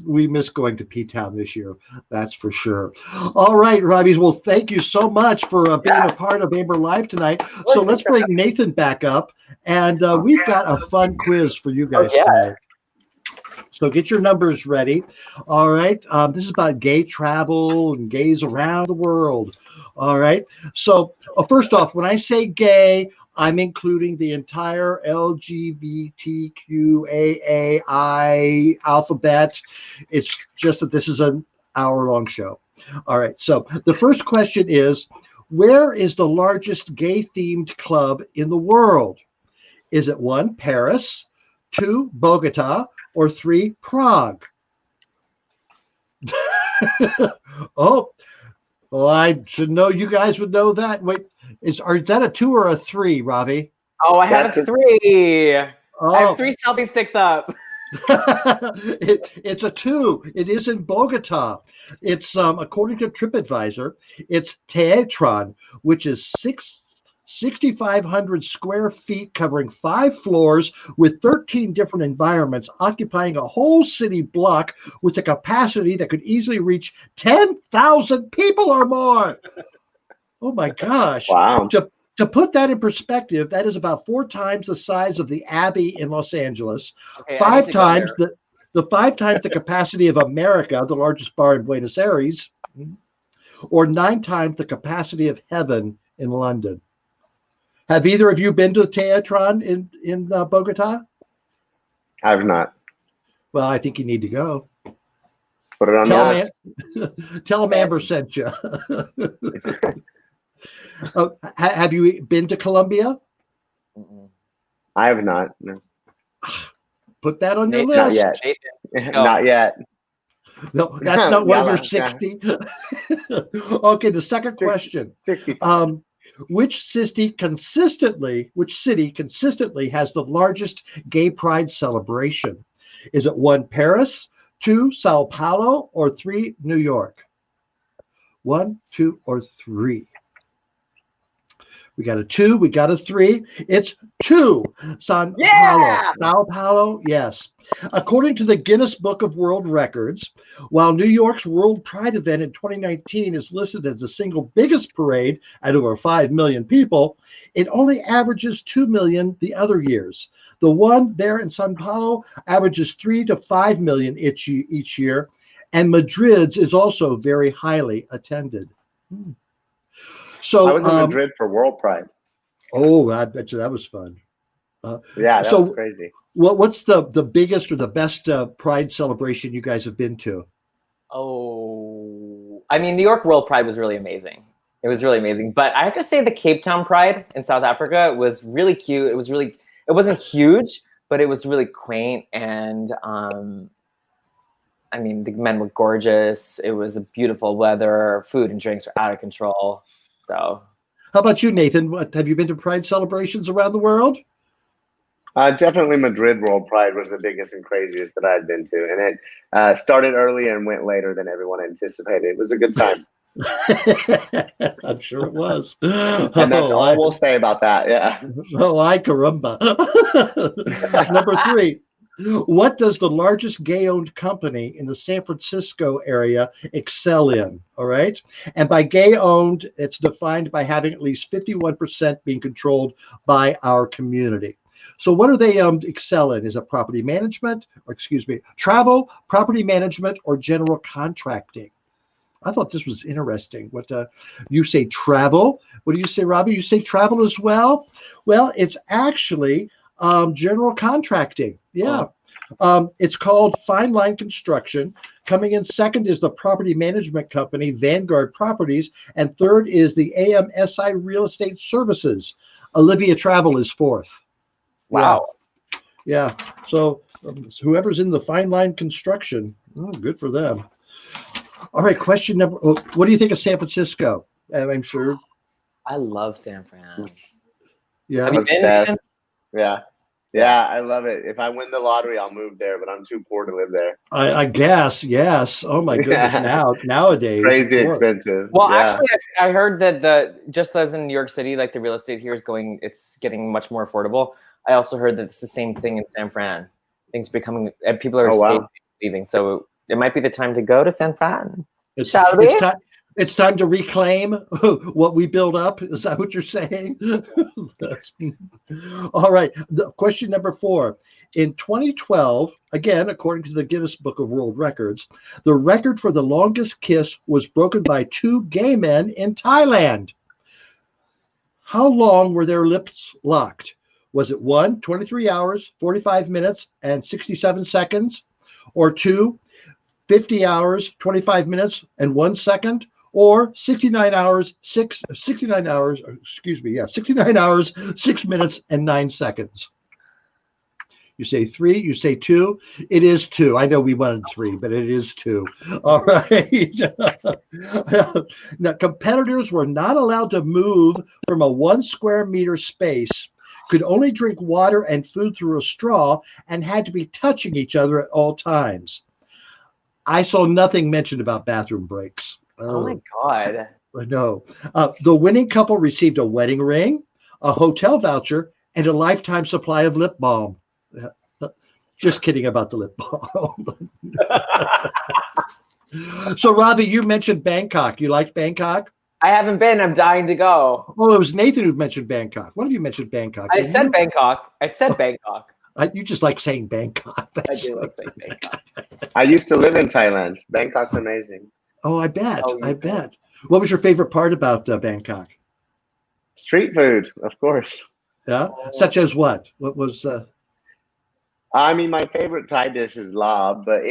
going to P-Town this year. That's for sure. All right, Ravi. Well, thank you so much for being a part of Amber Live tonight. So let's bring Nathan back up, and we've got a fun quiz for you guys tonight. So get your numbers ready. All right. This is about gay travel and gays around the world. All right. So first off, when I say gay, I'm including the entire LGBTQAAI alphabet. It's just that this is an hour-long show. All right. So the first question is, where is the largest gay-themed club in the world? Is it 1, Paris, 2, Bogota, or 3, Prague? Oh, well, I should know. You guys would know that. Wait, is that a 2 or a 3, Ravi? Oh, I have a 3. Oh. I have 3 selfie sticks up. It's a 2. It is in Bogota. It's according to TripAdvisor, it's Teatron, which is 6,500 square feet, covering 5 floors with 13 different environments, occupying a whole city block with a capacity that could easily reach 10,000 people or more. Oh my gosh. Wow. To put that in perspective, that is about 4 times the size of the Abbey in Los Angeles, Okay, 5 times the 5 times the capacity of America, the largest bar in Buenos Aires, or 9 times the capacity of Heaven in London. Have either of you been to Teatron in Bogota? I've not. Well, I think you need to go. Put it on the list. Tell them Amber sent you. Have you been to Colombia? I have not. No. Put that on your Not list. yet. Not yet. No, that's not one of your 60. Okay, the second question. 60. Which city consistently has the largest gay pride celebration? Is it 1, Paris, 2, Sao Paulo, or 3, New York? 1, 2, or 3? We got a 2, we got a 3. It's 2, Sao Paulo, yes. According to the Guinness Book of World Records, while New York's World Pride event in 2019 is listed as the single biggest parade at over 5 million people, it only averages 2 million the other years. The one there in Sao Paulo averages 3 to 5 million each year, and Madrid's is also very highly attended. So I was in Madrid for World Pride. Oh, I bet you that was fun. Yeah, that was crazy. What's the biggest or the best Pride celebration you guys have been to? Oh, I mean, New York World Pride was really amazing. It was really amazing. But I have to say the Cape Town Pride in South Africa was really cute. It wasn't huge, but it was really quaint. And I mean, the men were gorgeous. It was a beautiful weather. Food and drinks were out of control. So, how about you, Nathan? Have you been to Pride celebrations around the world? Definitely Madrid World Pride was the biggest and craziest that I'd been to. And it started earlier and went later than everyone anticipated. It was a good time. I'm sure it was. And that's all we'll say about that. Yeah. Oh, ay caramba. Number 3. What does the largest gay-owned company in the San Francisco area excel in? All right. And by gay-owned, it's defined by having at least 51% being controlled by our community. So what do they excel in? Is it property management, or travel, property management, or general contracting? I thought this was interesting. What you say travel? What do you say, Robbie? You say travel as well? Well, it's actually general contracting. Yeah. It's called Fine Line Construction. Coming in second is the property management company, Vanguard Properties. And third is the AMSI Real Estate Services. Olivia Travel is fourth. Wow. Yeah. So whoever's in the Fine Line Construction, good for them. All right. Question number, what do you think of San Francisco? I'm sure I love San Fran. Yeah, Have you been? Obsessed. Yeah, I love it. If I win the lottery, I'll move there, but I'm too poor to live there. I guess, yes. Oh my goodness! Yeah. Nowadays, Crazy of course. expensive. Well, Yeah. actually, I heard that just as in New York City, like the real estate here it's getting much more affordable. I also heard that it's the same thing in San Fran. Things becoming, and people are leaving. So it might be the time to go to San Fran. Shall we? It's time to reclaim what we build up. Is that what you're saying? All right. Question number 4. In 2012, again, according to the Guinness Book of World Records, the record for the longest kiss was broken by 2 gay men in Thailand. How long were their lips locked? Was it 1, 23 hours, 45 minutes, and 67 seconds? Or 2, 50 hours, 25 minutes, and 1 second? Or 69 hours, 6 minutes, and 9 seconds. You say 3, you say 2. It is 2. I know we wanted 3, but it is 2. All right. Now, competitors were not allowed to move from a 1 square meter space, could only drink water and food through a straw, and had to be touching each other at all times. I saw nothing mentioned about bathroom breaks. Oh my God. No. The winning couple received a wedding ring, a hotel voucher, and a lifetime supply of lip balm. Just kidding about the lip balm. So, Ravi, you mentioned Bangkok. You like Bangkok? I haven't been. I'm dying to go. Oh, it was Nathan who mentioned Bangkok. One of you mentioned Bangkok. I said Bangkok. You just like saying Bangkok. I do like saying Bangkok. I used to live in Thailand. Bangkok's amazing. Oh, I bet. I bet. What was your favorite part about Bangkok? Street food, of course. Yeah? Such as what? What was... I mean, my favorite Thai dish is lab, but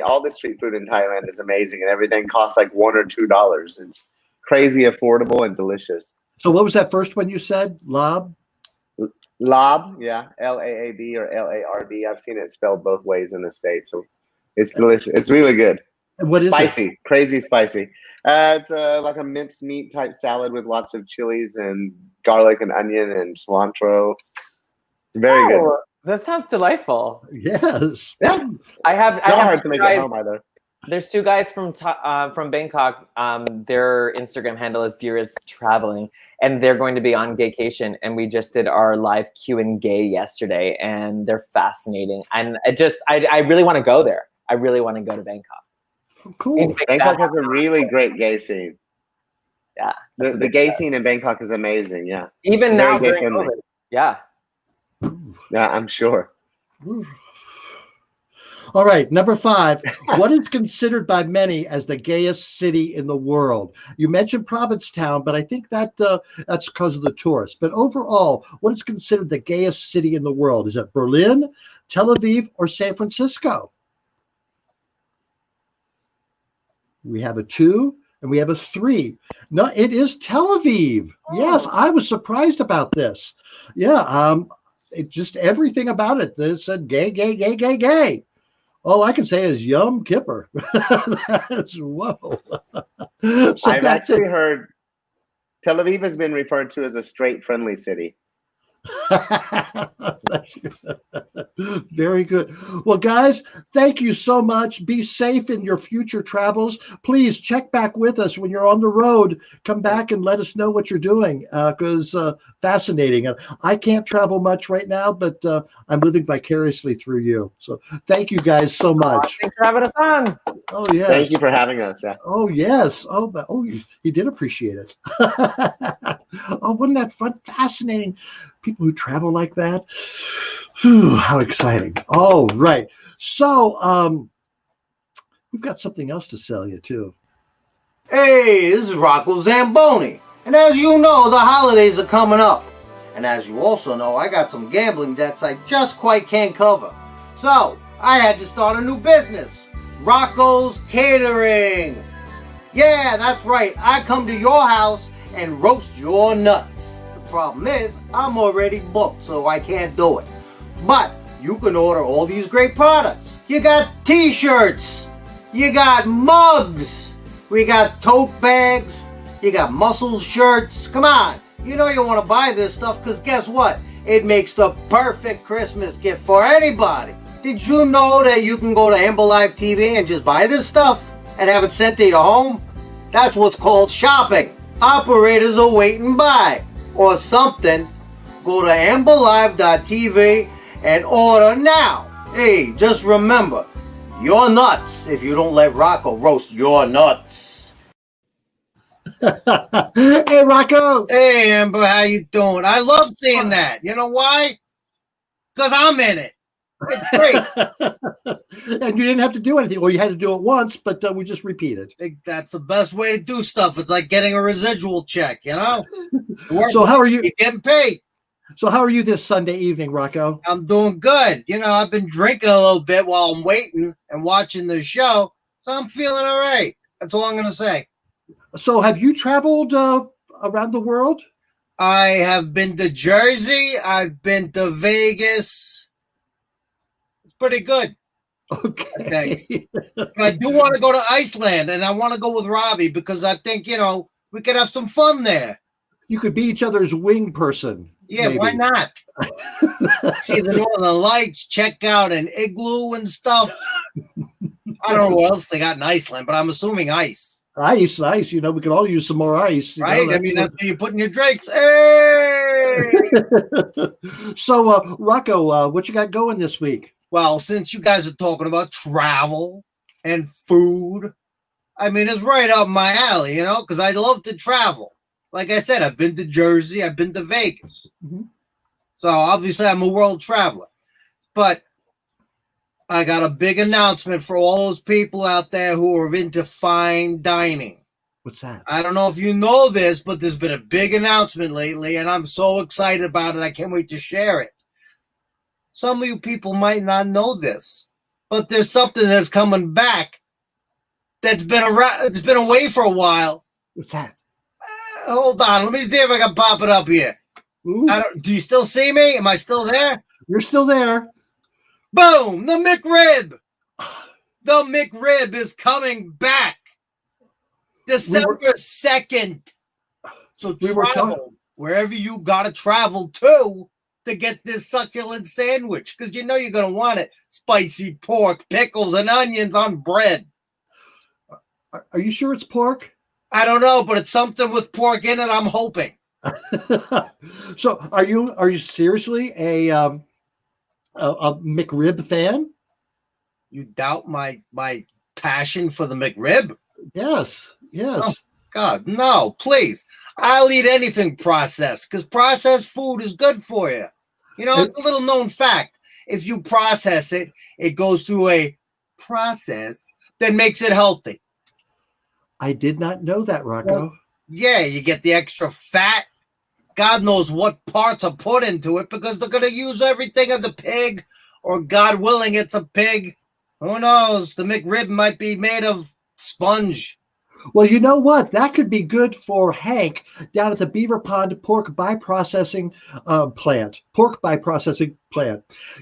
all the street food in Thailand is amazing, and everything costs like $1 or $2. It's crazy affordable and delicious. So what was that first one you said? Lab? Lab, yeah, Laab or Lard. I've seen it spelled both ways in the States, so it's delicious. It's really good. What is spicy? It? Crazy spicy. It's like a minced meat type salad with lots of chilies and garlic and onion and cilantro. It's very good. That sounds delightful. Yes. Yeah. I have not hard to make it home either. There's 2 guys from Bangkok. Their Instagram handle is Dearest Traveling, and they're going to be on vacation. And we just did our live Q&A yesterday, and they're fascinating. And I really want to go there. I really want to go to Bangkok. Cool. Bangkok has a really great gay scene. Yeah. The gay scene in Bangkok is amazing. Yeah. Even now during COVID. Yeah. Yeah, I'm sure. All right, number 5. What is considered by many as the gayest city in the world? You mentioned Provincetown, but I think that's because of the tourists. But overall, what is considered the gayest city in the world? Is it Berlin, Tel Aviv, or San Francisco? We have a 2 and we have a 3. No, it is Tel Aviv. Oh. Yes, I was surprised about this. Yeah, just everything about it. They said gay, gay, gay, gay, gay. All I can say is Yom Kippur. That's whoa. So I've actually heard Tel Aviv has been referred to as a straight friendly city. That's very good. Well, guys, thank you so much. Be safe in your future travels. Please check back with us when you're on the road. Come back and let us know what you're doing, because fascinating. I can't travel much right now, but I'm living vicariously through you. So thank you guys so much. Thanks for having us on. Oh yeah. Thank you for having us. Yeah. Oh yes. You did appreciate it. Oh, wasn't that fun? Fascinating. People who travel like that. Whew, how exciting. All right. So we've got something else to sell you too. Hey, this is Rocco Zamboni. And as you know, the holidays are coming up. And as you also know, I got some gambling debts I just quite can't cover. So I had to start a new business. Rocco's Catering. Yeah, that's right. I come to your house and roast your nuts. Problem is, I'm already booked, so I can't do it. But you can order all these great products. You got t-shirts, you got mugs, we got tote bags, You got muscle shirts. Come on. You know you want to buy this stuff because guess what? It makes the perfect Christmas gift for anybody. Did you know that you can go to Amber Live TV and just buy this stuff and have it sent to your home? That's what's called shopping. Operators are waiting by or something. Go to amberlive.tv and order now. Hey, just remember, you're nuts if you don't let Rocco roast your nuts. Hey, Rocco. Hey, Amber, how you doing? I love seeing that. You know why? Because I'm in it. It's great. And you didn't have to do anything. Well, you had to do it once, but we just repeated. I think that's the best way to do stuff. It's like getting a residual check, you know? So how are you? You're getting paid. So how are you this Sunday evening, Rocco? I'm doing good. You know, I've been drinking a little bit while I'm waiting and watching the show, so I'm feeling all right. That's all I'm going to say. So have you traveled around the world? I have been to Jersey. I've been to Vegas. It's pretty good. Okay. But I do want to go to Iceland, and I want to go with Robbie because I think, you know, we could have some fun there. You could be each other's wing person. Yeah, maybe. Why not? See the Northern Lights, check out an igloo and stuff. I don't know what else they got in Iceland, but I'm assuming ice. Ice. You know, we could all use some more ice. Right? I mean, that's where you put in your drinks. Hey! So, Rocco, what you got going this week? Well, since you guys are talking about travel and food, I mean, it's right up my alley, you know, because I love to travel. Like I said, I've been to Jersey, I've been to Vegas. Mm-hmm. So obviously I'm a world traveler. But I got a big announcement for all those people out there who are into fine dining. What's that? I don't know if you know this, but there's been a big announcement lately, and I'm so excited about it. I can't wait to share it. Some of you people might not know this, but there's something that's coming back that's been around, it's been away for a while. What's that? Hold on, let me see if I can pop it up here. Do you still see me? Am I still there? You're still there. Boom! The McRib. The McRib is coming back. December 2nd. So travel wherever you gotta travel to get this succulent sandwich, because you know you're gonna want it. Spicy pork, pickles, and onions on bread. Are you sure it's pork? I don't know, but it's something with pork in it. I'm hoping. So, are you seriously a McRib fan? You doubt my passion for the McRib? Yes. Oh, God, no, please. I'll eat anything processed because processed food is good for you. You know, it's a little known fact. If you process it, it goes through a process that makes it healthy. I did not know that, Rocco. Well, yeah, you get the extra fat. God knows what parts are put into it because they're going to use everything of the pig, or God willing, it's a pig. Who knows? The McRib might be made of sponge. Well, you know what? That could be good for Hank down at the Beaver Pond pork byprocessing plant.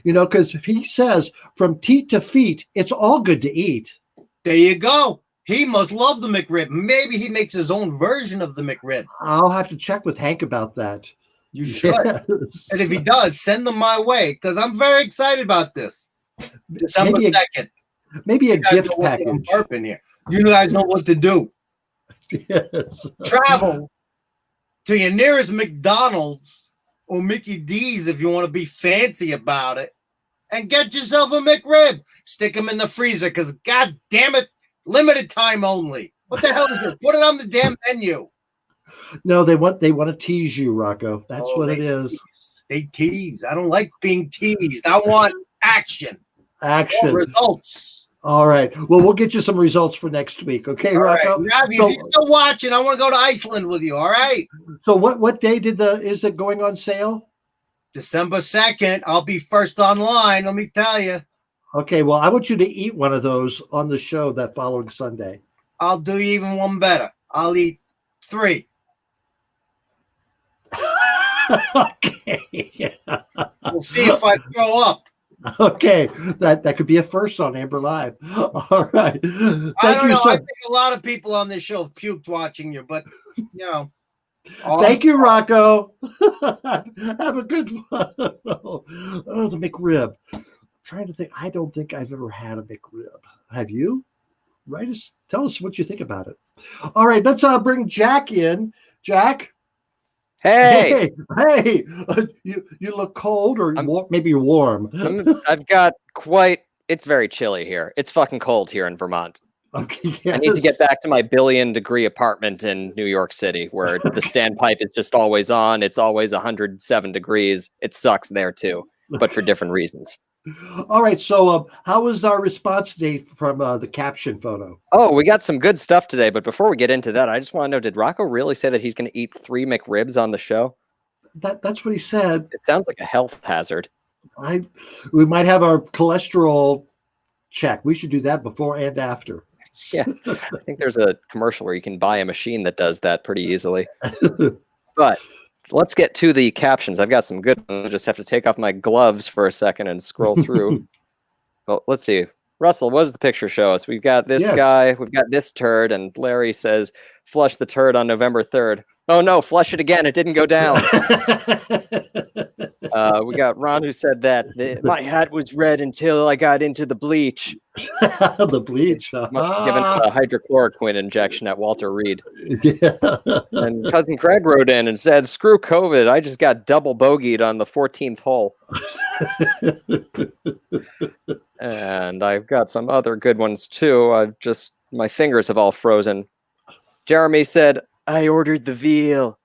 You know, because he says from teat to feet, it's all good to eat. There you go. He must love the McRib. Maybe he makes his own version of the McRib. I'll have to check with Hank about that. You should. Yes. And if he does, send them my way because I'm very excited about this. December 2nd. Maybe a gift package. In here. You guys know what to do. Yes. Travel to your nearest McDonald's or Mickey D's if you want to be fancy about it, and get yourself a McRib. Stick them in the freezer because, God damn it, limited time only. What the hell is this? Put it on the damn menu. No, they want to tease you, Rocco. That's what it is. They tease. I don't like being teased. I want action. Action. Results. All right. Well, we'll get you some results for next week. Okay, all Rocco? Right. Ravi, if you're still watching, I want to go to Iceland with you. All right. So what day is it going on sale? December 2nd. I'll be first online. Let me tell you. Okay. Well, I want you to eat one of those on the show that following Sunday. I'll do even one better. I'll eat 3. Okay. We'll see if I throw up. Okay, that could be a first on Amber Live. All right. Thank you so I think a lot of people on this show have puked watching you, but you know. Thank you, Rocco. Have a good one. Oh, the McRib. I'm trying to think. I don't think I've ever had a McRib. Have you? Tell us what you think about it. All right, let's bring Jack in. Jack. Hey. You look cold, or maybe you're warm. I've got it's very chilly here. It's fucking cold here in Vermont. Okay, yes. I need to get back to my billion-degree apartment in New York City, where the standpipe is just always on. It's always 107 degrees. It sucks there too, but for different reasons. All right, so how was our response today from the caption photo? Oh, we got some good stuff today, but before we get into that, I just want to know, did Rocco really say that he's going to eat 3 McRibs on the show? That's what he said. It sounds like a health hazard. We might have our cholesterol check. We should do that before and after. Yeah, I think there's a commercial where you can buy a machine that does that pretty easily. But let's get to the captions. I've got some good ones. I just have to take off my gloves for a second and scroll through. Well, let's see. Russell, what does the picture show us? We've got this guy, we've got this turd, and Larry says, flush the turd on November 3rd. Oh no, flush it again. It didn't go down. We got Ron who said that my hat was red until I got into the bleach. The bleach. Must have given a hydrochloroquine injection at Walter Reed. Yeah. And Cousin Craig wrote in and said, screw COVID. I just got double bogeyed on the 14th hole. And I've got some other good ones too. My fingers have all frozen. Jeremy said, I ordered the veal.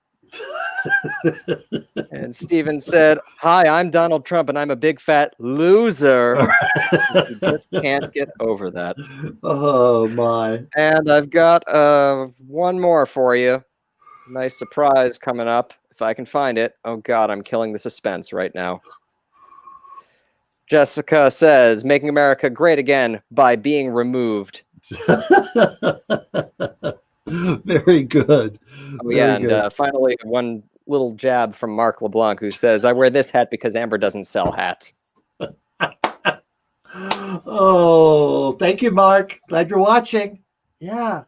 And Steven said, hi, I'm Donald Trump and I'm a big fat loser. You just can't get over that. Oh my. And I've got one more for you. Nice surprise coming up, if I can find it. Oh God, I'm killing the suspense right now. Jessica says, making America great again by being removed. Very good. Oh yeah, and finally one little jab from Mark LeBlanc, who says, I wear this hat because Amber doesn't sell hats. Oh, thank you, Mark. Glad you're watching. Yeah.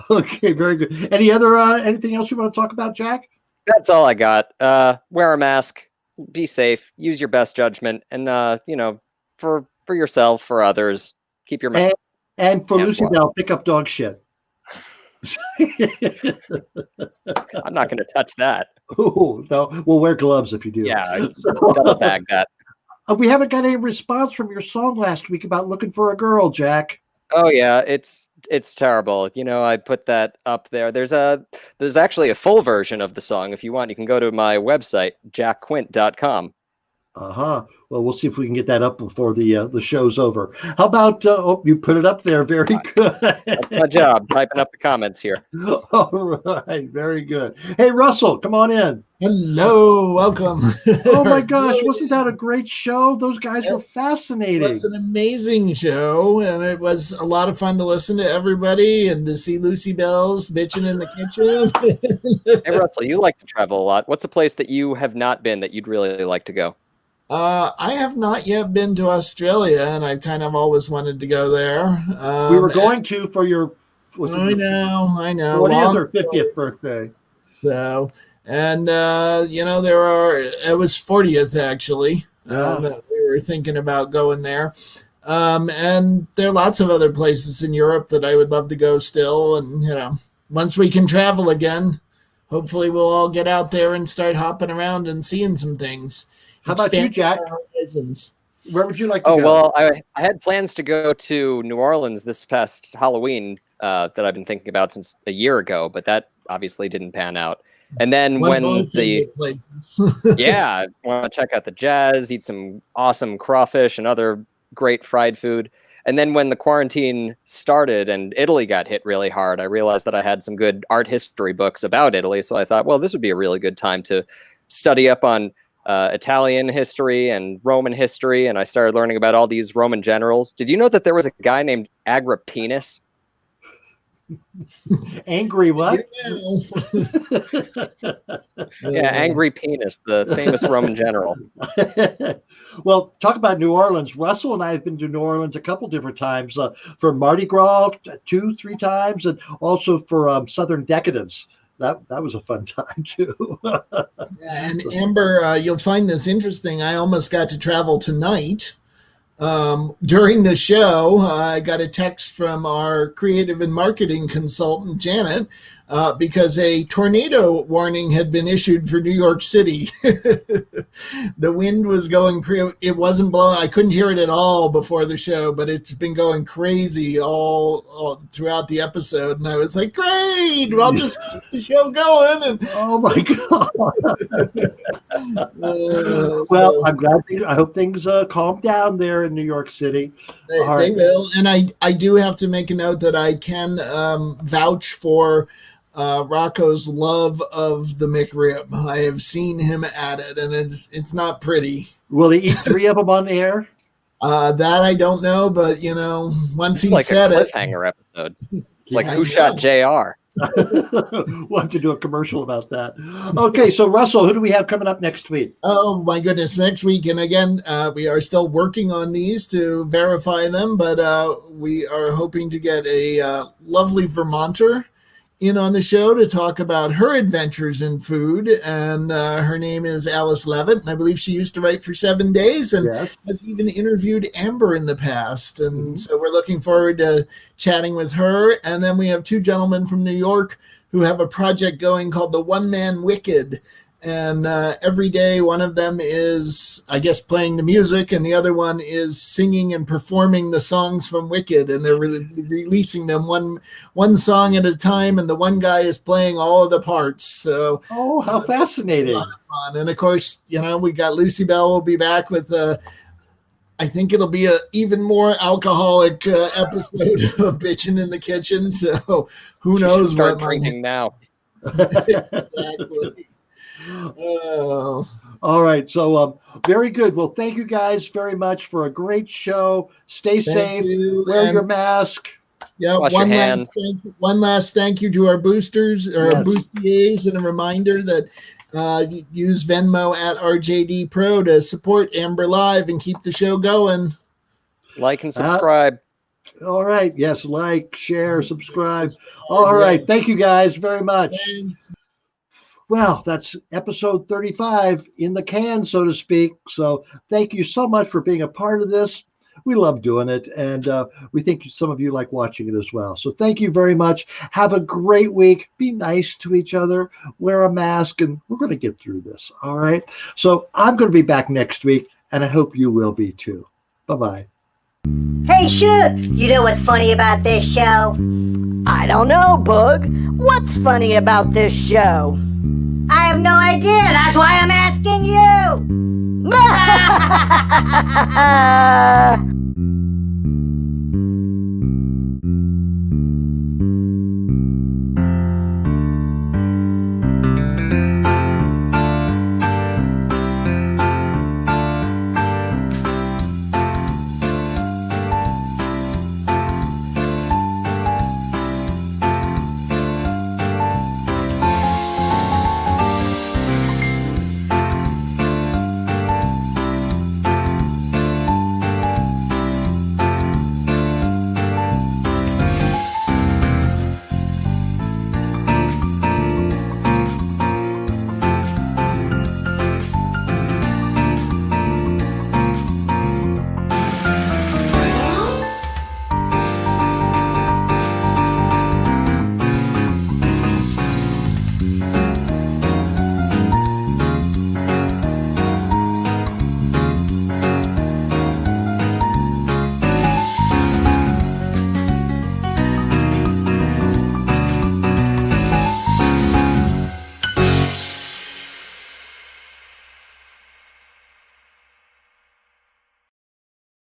Okay, very good. Anything else you want to talk about, Jack? That's all I got. Wear a mask, be safe, use your best judgment, and for yourself, for others, keep your mask. And for Lucy Bell, pick up dog shit. I'm not going to touch that. Oh, no. We'll wear gloves if you do. Yeah, double bag that. We haven't got any response from your song last week about looking for a girl, Jack. Oh yeah, it's terrible. I put that up there. There's actually a full version of the song. If you want, you can go to my website, jackquint.com. Well, we'll see if we can get that up before the show's over. How about you put it up there? Very good. That's my job, typing up the comments here. All right, very good. Hey, Russell, come on in. Hello, welcome. Oh my gosh, wasn't that a great show? Those guys were fascinating. It was an amazing show, and it was a lot of fun to listen to everybody and to see Lucy Bell's bitching in the kitchen. Hey, Russell, you like to travel a lot. What's a place that you have not been that you'd really like to go? I have not yet been to Australia, and I kind of always wanted to go there. We were going to for your... I know. 40th or 50th birthday. So, and, it was 40th, actually. That we were thinking about going there. And there are lots of other places in Europe that I would love to go still. And, once we can travel again, hopefully we'll all get out there and start hopping around and seeing some things. How about you, Jack? Where would you like to go? Oh, well, I had plans to go to New Orleans this past Halloween that I've been thinking about since a year ago, but that obviously didn't pan out. And then I want to check out the jazz, eat some awesome crawfish and other great fried food. And then when the quarantine started and Italy got hit really hard, I realized that I had some good art history books about Italy. So I thought, well, this would be a really good time to study up on Italian history and Roman history, and I started learning about all these Roman generals. Did you know that there was a guy named Agrippinus? Angry what? Yeah, Angry Penis, the famous Roman general. Well, talk about New Orleans. Russell and I have been to New Orleans a couple different times for Mardi Gras 2-3 times, and also for Southern Decadence. That was a fun time too. And Amber, you'll find this interesting. I almost got to travel tonight. During the show, I got a text from our creative and marketing consultant, Janet, because a tornado warning had been issued for New York City. The wind was going it wasn't blowing. I couldn't hear it at all before the show, but it's been going crazy all throughout the episode. And I was like, great, I'll just keep the show going. And oh my God. Well, I'm glad. I hope things calm down there in New York City. They will. And I do have to make a note that I can vouch for Rocco's love of the McRib. I have seen him at it, and it's not pretty. Will he eat 3 of them on the air? That I don't know, but once he like said a it, cliffhanger episode. It's like Who Shot JR? We'll have to do a commercial about that. Okay, so Russell, who do we have coming up next week? Oh my goodness, next week, and again, we are still working on these to verify them, but we are hoping to get a lovely Vermonter in on the show to talk about her adventures in food, and her name is Alice Levitt, and I believe she used to write for 7 Days and has even interviewed Amber in the past, and so we're looking forward to chatting with her. And then we have 2 gentlemen from New York who have a project going called the One Man Wicked, and every day one of them is, I guess, playing the music, and the other one is singing and performing the songs from Wicked, and they're releasing them one song at a time, and the one guy is playing all of the parts. So, oh, how fascinating! A lot of fun. And of course, we got Lucy Bell will be back with I think it'll be an even more alcoholic episode of Bitchin' in the Kitchen. So who knows? Start drinking now. Exactly. All right, so very good. Well, thank you guys very much for a great show. Stay safe. Wear your mask. Yeah. One last thank you to our boosters or boosters, and a reminder that use Venmo at RJD Pro to support Amber Live and keep the show going. Like and subscribe. All right. Yes, like, share, subscribe. All right. Thank you guys very much. Thanks. Well, that's episode 35 in the can, so to speak. So thank you so much for being a part of this. We love doing it, and we think some of you like watching it as well. So thank you very much. Have a great week. Be nice to each other. Wear a mask, and we're going to get through this, all right? So I'm going to be back next week, and I hope you will be too. Bye-bye. Hey, Shook, you know what's funny about this show? I don't know, Bug. What's funny about this show? I have no idea. That's why I'm asking you.